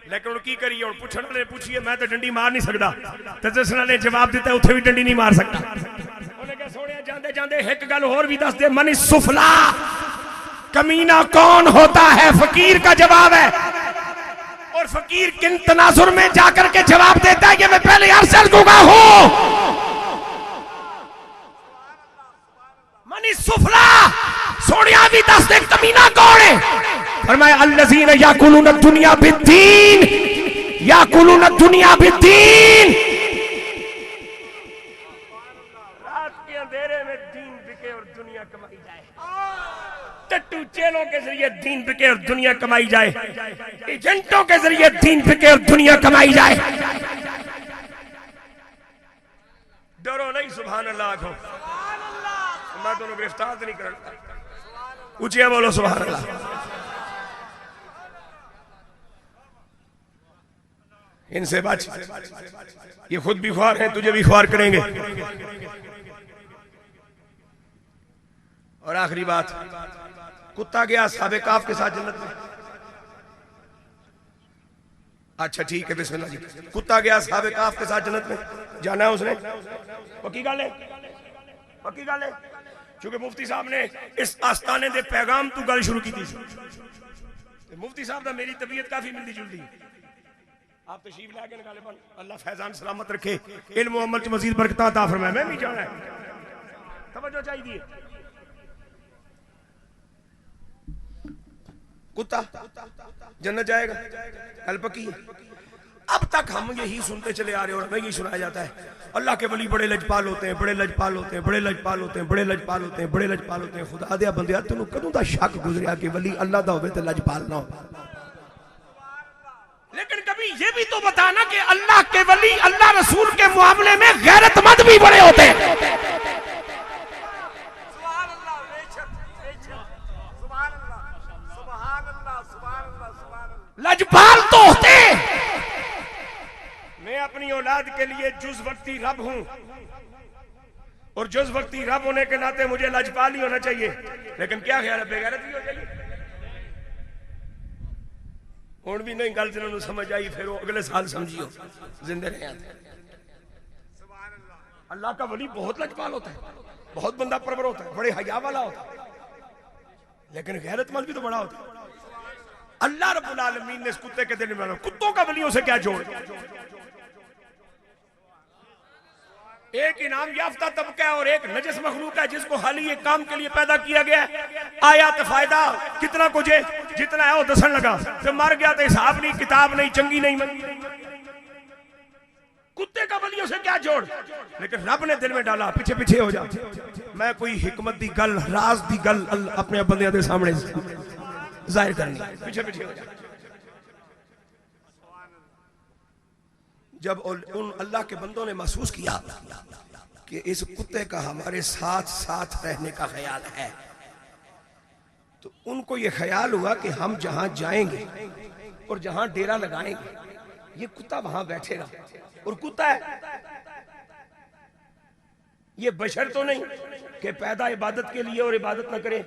[SPEAKER 2] लेकिन की करिए? और पूछने वाले पूछिए, मैं तो डंडी मार नहीं सकता, तो जिस ने जवाब दिता उत्थे भी डंडी नहीं मार सकता। उन्हें कहा सोने जाते जाते एक गल और भी दस दे, मनी सुफला, कमीना कौन होता है? फकीर का जवाब है। और फकीर किन तनाजुर में जाकर के जवाब देता है कि मैं पहले अरसल गुगा हूं। मनी सुफला, सोनिया भी दस दे कमीना कौन है? फरमाया अल्लज़ीन याकुलून दुनिया बिद्दीन, याकुलून दुनिया बिद्दीन। रात के अंधेरे में दीन बिके और दुनिया कमाई जाए, टट्टू चेलों के जरिए दीन बिके और दुनिया कमाई जाए, एजेंटों के जरिए दीन बिके और दुनिया कमाई जाए। डरो नहीं, सुभान अल्लाह को। मैं दोनों गिरफ्तार नहीं करता, ऊंचे बोलो सुभान अल्लाह। इनसे बच, ये खुद भी ख्वार हैं, तुझे भी ख्वार करेंगे। और आखिरी बात, कुत्ता गया असहाबे कहफ के साथ जन्नत में। अच्छा ठीक है, बिस्मिल्लाह जी। कुत्ता गया असहाबे कहफ के साथ जन्नत में, जाना है उसने? पक्की गल है, पक्की गल है। क्योंकि मुफ्ती साहब ने इस आस्थाने दे पैगाम तू गल शुरू की थी। मुफ्ती साहब का मेरी तबीयत काफी मिलती जुलती है। आप तशरीफ ला के गालिबन अल्लाह फैजान सलामत रखे, इल्म व अमल च मजीद बरकत अता फरमाए। मैं भी जाना है, तवज्जो चाहिए। कुत्ता जन्नत जाएगा, गल पक्की है। अब तक हम यही सुनते चले आ रहे हैं और हमें यही सुनाया जाता है अल्लाह के वली बड़े लजपाल होते हैं, बड़े लजपाल होते हैं, बड़े लजपाल होते हैं, बड़े लजपाल होते हैं, बड़े लजपाल होते हैं। खुदा दे बंदिया तेनू कदों दा शक गुजरिया कि वली अल्लाह दा होवे ते लजपाल ना हो? लेकिन कभी ये भी तो बताना कि अल्लाह के वली अल्लाह रसूल के मामले में गैरतमंद भी बड़े होते हैं। लजपाल तो होते। मैं अपनी औलाद के लिए जुज वक्ती रब हूं और जुज वक्ती रब होने के नाते मुझे लजपाल ही होना चाहिए। लेकिन क्या ख्याल है, बेगैरत भी हो जाएगी? हुण भी नहीं गल जिन्होंने समझ आई, फिर वो अगले साल समझियो जिंदे रहे। अल्लाह का वली बहुत लजपाल होता है, बहुत बंदा परवर होता है, बड़े हया वाला होता है, लेकिन गैरतमंद भी तो बड़ा होता है। अल्लाह रब्बुल आलमीन ने इस कुत्ते के दिल में, कुत्तों का वलियों से क्या जोड़? एक इनाम याफ्ता तबका है और एक नजस मखलूक है जिसको हाली एक काम के लिए पैदा किया गया है। आया तो फायदा कितना कुछ है, जितना है वो दसन लगा, फिर मर गया तो हिसाब नहीं, किताब नहीं, चंगी नहीं मंगी। कुत्ते का वलियों से क्या जोड़? लेकिन रब ने दिल में डाला, पीछे पीछे हो जा। मैं कोई हिकमत दी गल, राज दी गल अपने बंदियां दे सामने जाहिर करनी, पीछे पीछे हो जा। जब उन अल्लाह के बंदों ने महसूस किया कि इस कुत्ते का हमारे साथ साथ रहने का ख्याल है। तो उनको ये ख्याल हुआ कि हम जहां जाएंगे और जहां डेरा लगाएंगे ये कुत्ता वहां बैठेगा। और कुत्ता है, ये बशर तो नहीं कि पैदा इबादत के लिए और इबादत न करे।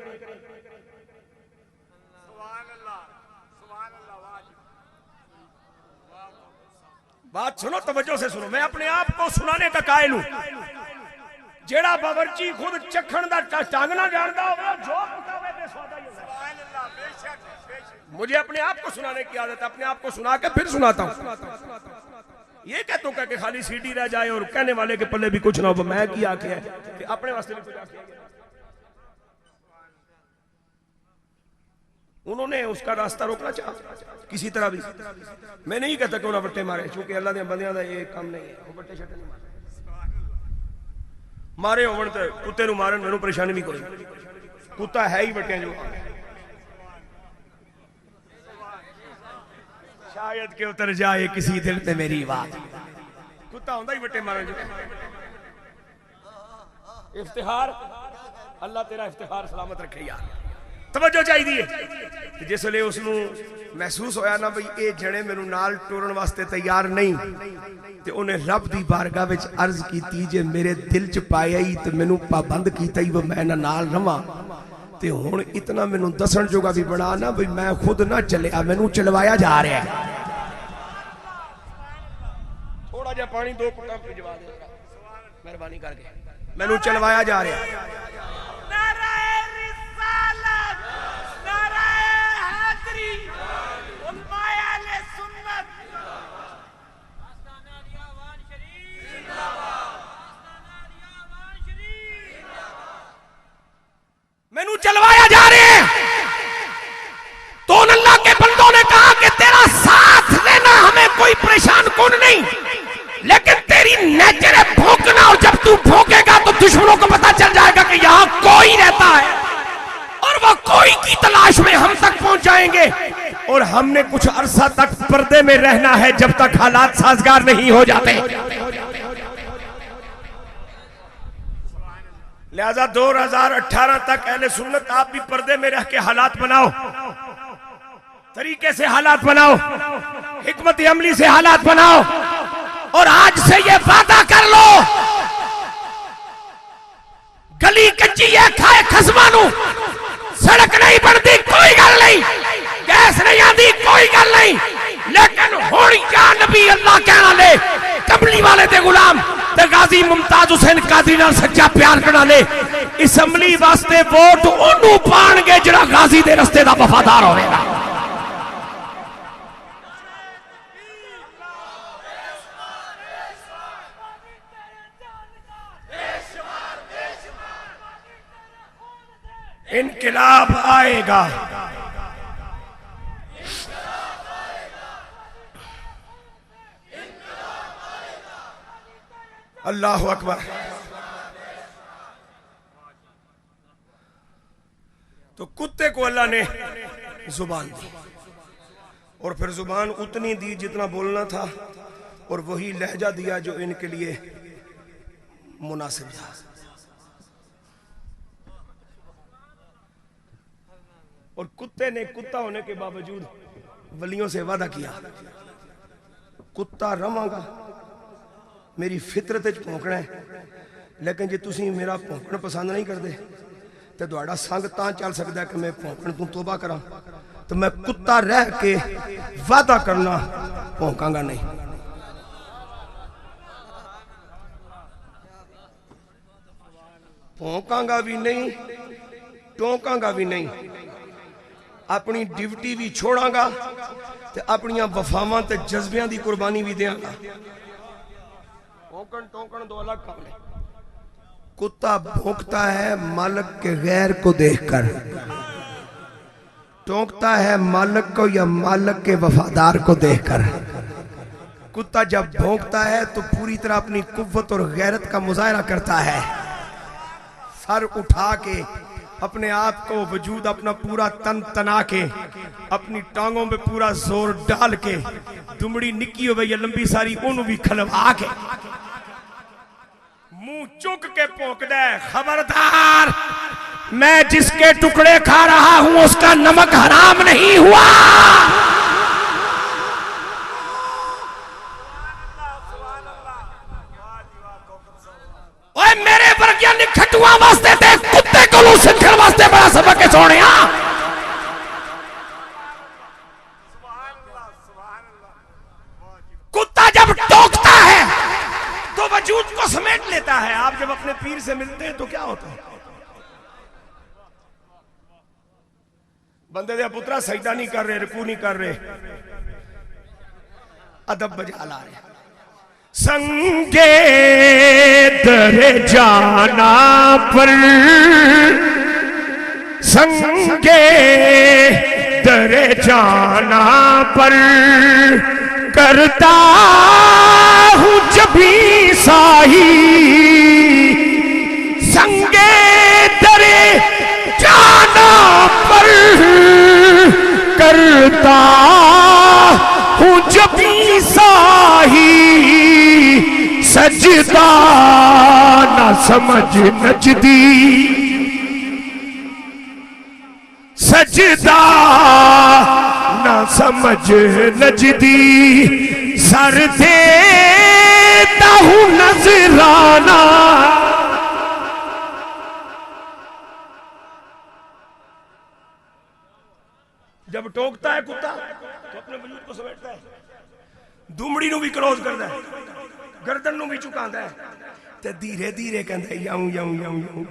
[SPEAKER 2] बात सुनो, तवज्जो से सुनो। मैं अपने आप को सुनाने का कायल हूं। जेड़ा बावर्ची खुद चखण दा टांगना जानता होगा, जो मुझे अपने आप को सुनाने की आदत है। अपने आप को सुना के फिर सुनाता हूं। ये क्या तो कह के खाली सीटी रह जाए और कहने वाले के पल्ले भी कुछ ना हो। मैं किया क्या है कि अपने वास्ते भी कुछ आके उन्होंने उसका रास्ता रोकना चाहा किसी तरह भी। मैं नहीं कहता कि उन्होंने बट्टे मारे, क्योंकि अल्लाह ने बंदियां दा ये काम नहीं है। वो बट्टे शट्टे नहीं मारे होवन ते कुत्ते नु मारन मैनू परेशानी भी कोई। कुत्ता है ही बट्टे जो शायद के उतर जाए किसी दिल पे मेरी बात। कुत्ता होंदा ही बट्टे मारन जो। इफ्तिखार, अल्लाह तेरा इफ्तिखार सलामत रखे यार। तवज्जो चाहिए। जिसले उसनू महसूस होया ना भाई ये जने मेनू नाल टुरन वास्ते तैयार नहीं, ते उन्हें रब दी बारगाह विच अर्ज कीती जे मेरे दिल च पाया ही ते मेनू पाबंद कीता ही वो मैं नाल रवां। ते हुण इतना मेनू दसन जोगा भी बना ना भाई मैं खुद ना चलिया, मेनू चलवाया जा रहा है। थोड़ा जा पानी दो घुट्टा भिजवा दे मेहरबानी करके, मेनू चलवाया जा रहा है। मैनू चलवाया जा रहे हैं। तो अल्लाह के बंदों ने कहा कि तेरा साथ देना हमें कोई परेशान कौन नहीं, लेकिन तेरी नेचर है भौंकना, और जब तू भौंकेगा तो दुश्मनों को पता चल जाएगा कि यहां कोई रहता है, और वो कोई की तलाश में हम तक पहुंच जाएंगे। और हमने कुछ अरसा तक पर्दे में रहना है जब तक हालात साजगार नहीं हो जाते। लिहाजा 2018 तक अहले सुन्नत आप भी पर्दे में रह के हालात बनाओ, तरीके से हालात बनाओ, हिकमत अमली से हालात बनाओ। और आज से ये वादा कर लो, गली कच्ची है खाए खसमानू, सड़क नहीं बनती कोई गल नहीं, गैस नहीं आती कोई गल नहीं, लेकिन हुण या नबी अल्लाह कहना ले कमली वाले दे गुलाम ते गाजी मुमताज हुसैन कादरी नाल सच्चा प्यार करना ले। इस अमली वास्ते वोट ओनू पाणगे जिहड़ा गाजी दे रस्ते दा वफादार होवेगा। इनकलाब आएगा, अल्लाहु अकबर। तो कुत्ते को अल्लाह ने जुबान दी, और फिर जुबान उतनी दी जितना बोलना था, और वही लहजा दिया जो इनके लिए मुनासिब था। और कुत्ते ने कुत्ता होने के बावजूद वलियों से वादा किया, कुत्ता रवांगा, मेरी फितरत च भौंकना है, लेकिन जे तुसी मेरा भौंकण पसंद नहीं करते तो तुहाडा संग तां चल सकता है कि मैं भौंकण तू तोबा करा। तो मैं कुत्ता रह के वादा करना भौंकांगा नहीं। भौंकांगा भी नहीं, टोकांगा भी नहीं, अपनी ड्यूटी भी छोड़ांगा ते अपनियां वफावां ते जज्बियां दी कुर्बानी भी देंगा। भौंकण टोकण दो अलग काम है। कुत्ता भौंकता है मालिक के गैर को देखकर, टोकता है मालिक को या मालिक के वफादार को देखकर। कुत्ता जब भौंकता है तो पूरी तरह अपनी कुव्वत और गैरत का मुजाहरा करता है, सर उठा के, अपने आप को वजूद अपना पूरा तन तना के, अपनी टांगों में पूरा जोर डाल के, दुमड़ी निकी हो गई लंबी सारी ओनू भी खलवा के, मुंह चुक के भौंकदा है, खबरदार, मैं जिसके टुकड़े खा रहा हूं उसका नमक हराम नहीं हुआ। ओए मेरे वर्गिया निखटुआ वास्ते ते कुत्ते कोलों सीखण वास्ते बड़ा सबक है सोहणिया। कुत्ता जब टोकता है तो वजूद को समेट लेता है। आप जब अपने पीर से मिलते हैं तो क्या होता है? बंदे दे पुत्रा सजदा नहीं कर रहे, रुकू नहीं कर रहे, अदब बजा ला रहे। संगे दरे जाना पर, संगे दरे जाना पर करता हूं जभी साही, संगे दरे जाना पर करता हूं जभी साही, सजदा ना समझ नजदी, सजदा ना समझ नजदी, सर देता हूं नजराना। जब टोकता है कुत्ता तो अपने वजूद को समेटता है, दुमड़ी नू भी क्रॉस करता है, गर्दन नू भी झुकाता है, ते धीरे धीरे कहता है याऊं याऊं याऊं याऊं।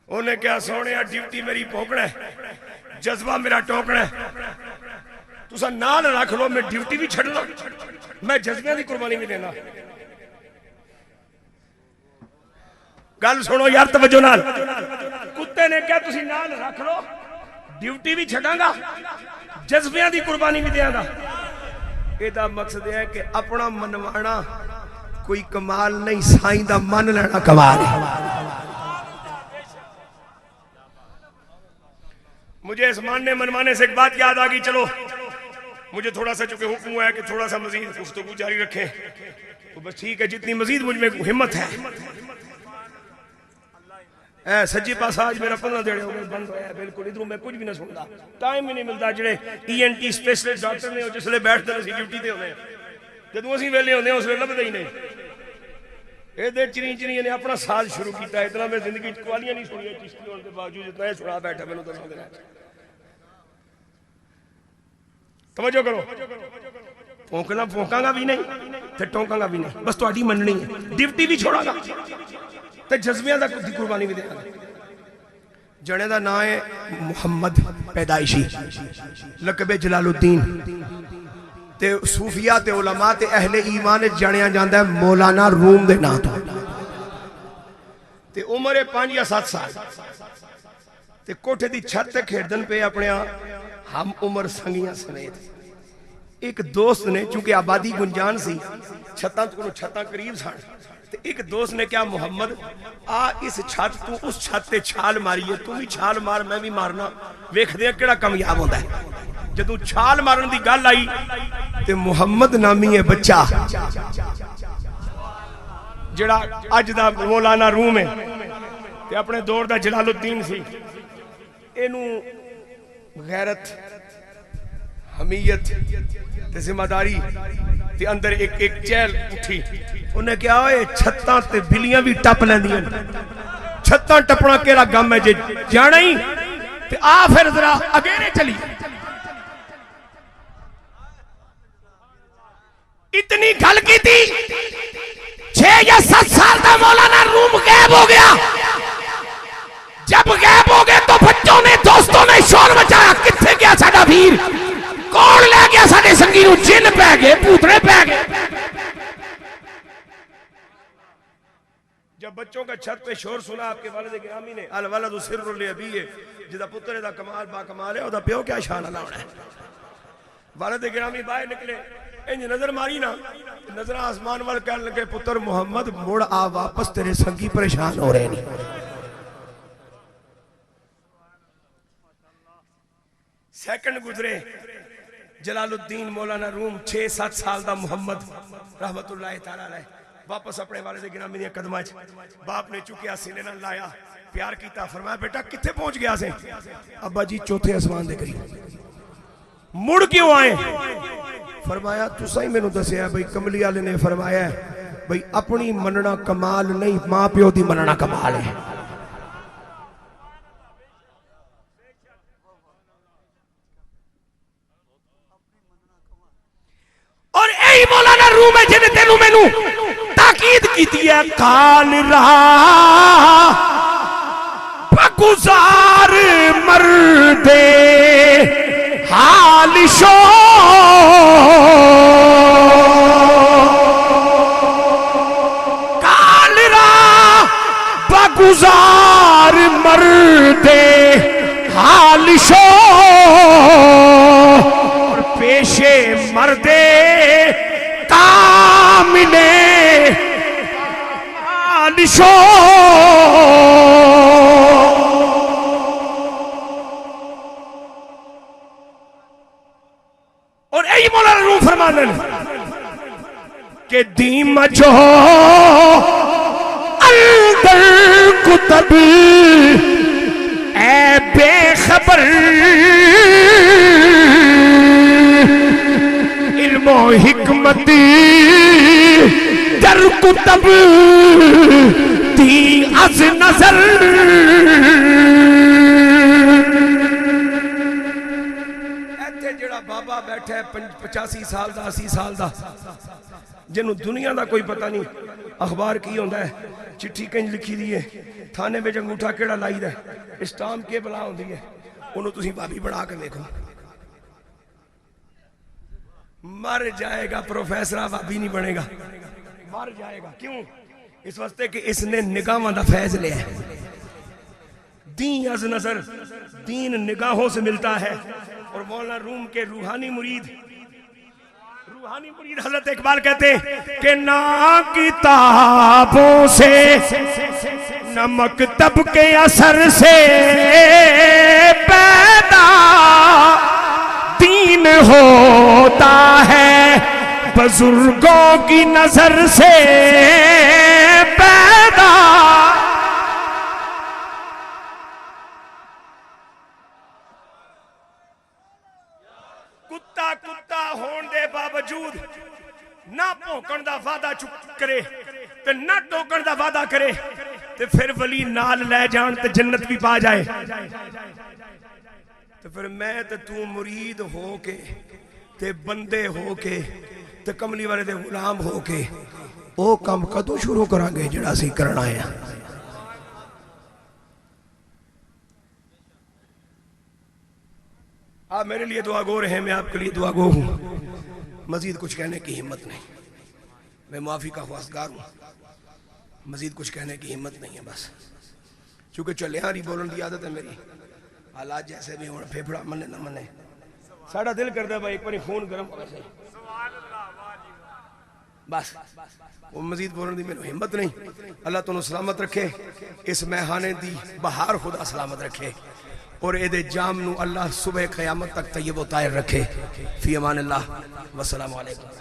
[SPEAKER 2] उन्हें क्या सोने ड्यूटी मेरी भोगना है, जज्बा मेरा टोकना है, तुसा नाल रख लो, मैं ड्यूटी भी छड़ लो, मैं जज्बियां की कुर्बानी भी देना। गल सुनो यार तवज्जो नाल, कुत्ते ने क्या तुसी नाल रख लो, ड्यूटी भी छड़ांगा, जज्बियां की कुर्बानी भी देंगा। एदा मकसद है कि अपना मनवाना कोई कमाल नहीं, साईं दा मन लेना कमाल है। मुझे इस मानने मनवाने से एक बात याद आ गई। चलो मुझे थोड़ा सा, चूंकि हुक्म है कि थोड़ा सा मजीद गुफ्तगू जारी रखें, तो बस ठीक है, जितनी मजीद मुझ में हिम्मत है। सज्जी पासा आज मेरा 15 दिन हो गए बंद होया बिल्कुल, इधरों मैं कुछ भी ना सुनता, टाइम ही नहीं मिलता। जेडे ENT स्पेशलिस्ट डॉक्टर ने जिसले बैठते हैं ड्यूटी ते होंगे, जदों असीं वेले होंदे उसले लभदे ही नहीं। ये चिरी चिरी ने अपना साल शुरू किया, इतना मैं जिंदगी कवालियां नहीं सुनिया चिश्ती होने के बावजूद, जितना ये सुना बैठा मैंने दस देना। तवज्जो करो, भौंकना भौंकांगा भी नहीं ते टोकांगा भी नहीं, बस तुहाडी मननी है। ड्यूटी भी छोड़ांगा ते जज्बियां दी कुर्बानी भी देंगा। जने दा नाम है मुहम्मद पैदाइशी, लकबे जलालुद्दीन, ते सूफिया ते उलमा ते अहले ईमान जानिया जाता है मौलाना रूम दे नाम तो। ते उम्र है 5 या 7 साल, ते कोठे दी छत ते खेडन पे अपने हम उम्र संगियां समेत। एक दोस्त ने, चूंकि आबादी गुंजान सी, छत्तां करीब सन, ते एक दोस्त ने क्या, मुहम्मद आ इस छत तू उस छत ते छाल मारीए, तू भी छाल मार मैं भी मारना, वेखदे आ किहड़ा कामयाब होंदा है। जदों छाल मारन दी गल आई ते मुहम्मद नामी है बच्चा, जिहड़ा अज दा मौलाना रूम है ते अपने दौर दा जलालुद्दीन सी, इनू गैरत, हमीयत ते जिम्मेदारी ते अंदर एक एक चहल उठी। उन्हें क्या होए, छत्तां ते बिल्लियां भी टप लैंदियां, छत्तां टपना केड़ा गम है जे जाना ही, ते आ फिर जरा अगेरे चली। इतनी गल की थी, 6 या 7 साल का मौलाना रूम गायब हो गया। जब गायब हो गए तो बच्चों ने, दोस्तों ने शोर मचाया, कित्थे गया साडा वीर, कौन ले गया साडे संगी नूं, जिन पै गए, भूतड़े पै गए। जब बच्चों का छत पे शोर सुना आपके वालिद गिरामी ने, अल वलदु सिर्रुल अबी है, जिदा पुत्र दा कमाल बा कमाल है, ओदा प्यो क्या शान लाउणा है। वालिद गिरामी बाहर निकले, इंज नजर मारी ना, नजर आसमान वाल कहने लगे, पुत्र मुहम्मद मुड़ आ वापस, तेरे संगी परेशान हो रहे नहीं। सेकंड गुजरे, जलालुद्दीन मौलाना रूम 6-7 साल का मुहम्मद रहमतुल्लाह तआला अलैह वापस अपने वाले दे गिरामी दी कदमां च बाप ने चुकिया सीने नाल लाया प्यार किया फरमाया बेटा किथे पहुंच गया से अब्बा जी चौथे आसमान दे करीब मुड़ क्यों आए फरमाया तुसा ही मैनू दसिया भाई कमली वाले ने फरमाया भाई अपनी मनना कमाल नहीं मां प्यो दी मनना कमाल है और यही मौलाना रूम है जिन्हें तेनू मैनू ताकीद की है काल रहा बगुजार मर्दे हाल शो काल रहा बगुजार मर्दे हाल शो और पेशे मर्दे कामिले हालिशो और यही मौलाना रूम फरमाते हैं कि दीम जो अंदर कुतब ए बेखबर इल्मो हिकमती दर कुतब ती अज नजर इत्थे जेड़ा बाबा बैठा है 85 साल दा 80 साल दा जिन्हों दुनिया का कोई पता नहीं अखबार की होंदा है चिट्ठी कंज लिखी दी है थाने में अंगूठा केड़ा लाई दा स्टाम्प के बला होंदी है उन्होंने तुसीं भाभी बना के देखो मर जाएगा प्रोफेसर भाभी नहीं बनेगा मर जाएगा क्यों इस वास्ते कि इसने निगाहों का फैज लिया है दीन अज नजर दीन निगाहों से मिलता है और मौलाना रूम के रूहानी मुरीद हजरत इकबाल कहते कि ना किताबों से न मकतब के असर से पैदा दीन होता है बुजुर्गों की नजर से पैदा कुत्ता कुत्ता होने दे बावजूद ना भौंकण दा वादा चुक करे ते ना टोकण दा वादा करे ते फिर वली नाल ले जान ते जन्नत भी पा जाए तो फिर मैं ते तू मुरीद हो के ते बंदे हो के ते कमली वाले दे गुलाम हो के ओ काम कदों शुरू करांगे जिहड़ा असीं करना है आप मेरे लिए दुआ गो रहे हैं मैं आपके लिए दुआ गो हूं मजीद कुछ कहने की हिम्मत नहीं मैं माफी का ख्वासगार हूं मजीद कुछ कहने की हिम्मत नहीं है बस चूंकि चलियारी बोलने की आदत है मेरी हालात जैसे भी होने फेफड़ा मने ना मने साड़ा दिल करता है भाई एक बार खून गर्म हो जाए बस वो मजीद बोलने की मेरी हिम्मत नहीं अल्लाह तुहानू सलामत रखे इस मैहाने दी बहार खुदा सलामत रखे और एदे जाम नू अल्लाह सुबह क़यामत तक तय्यब व ताहिर रखे फी अमान अल्लाह वस्सलामु अलैकुम।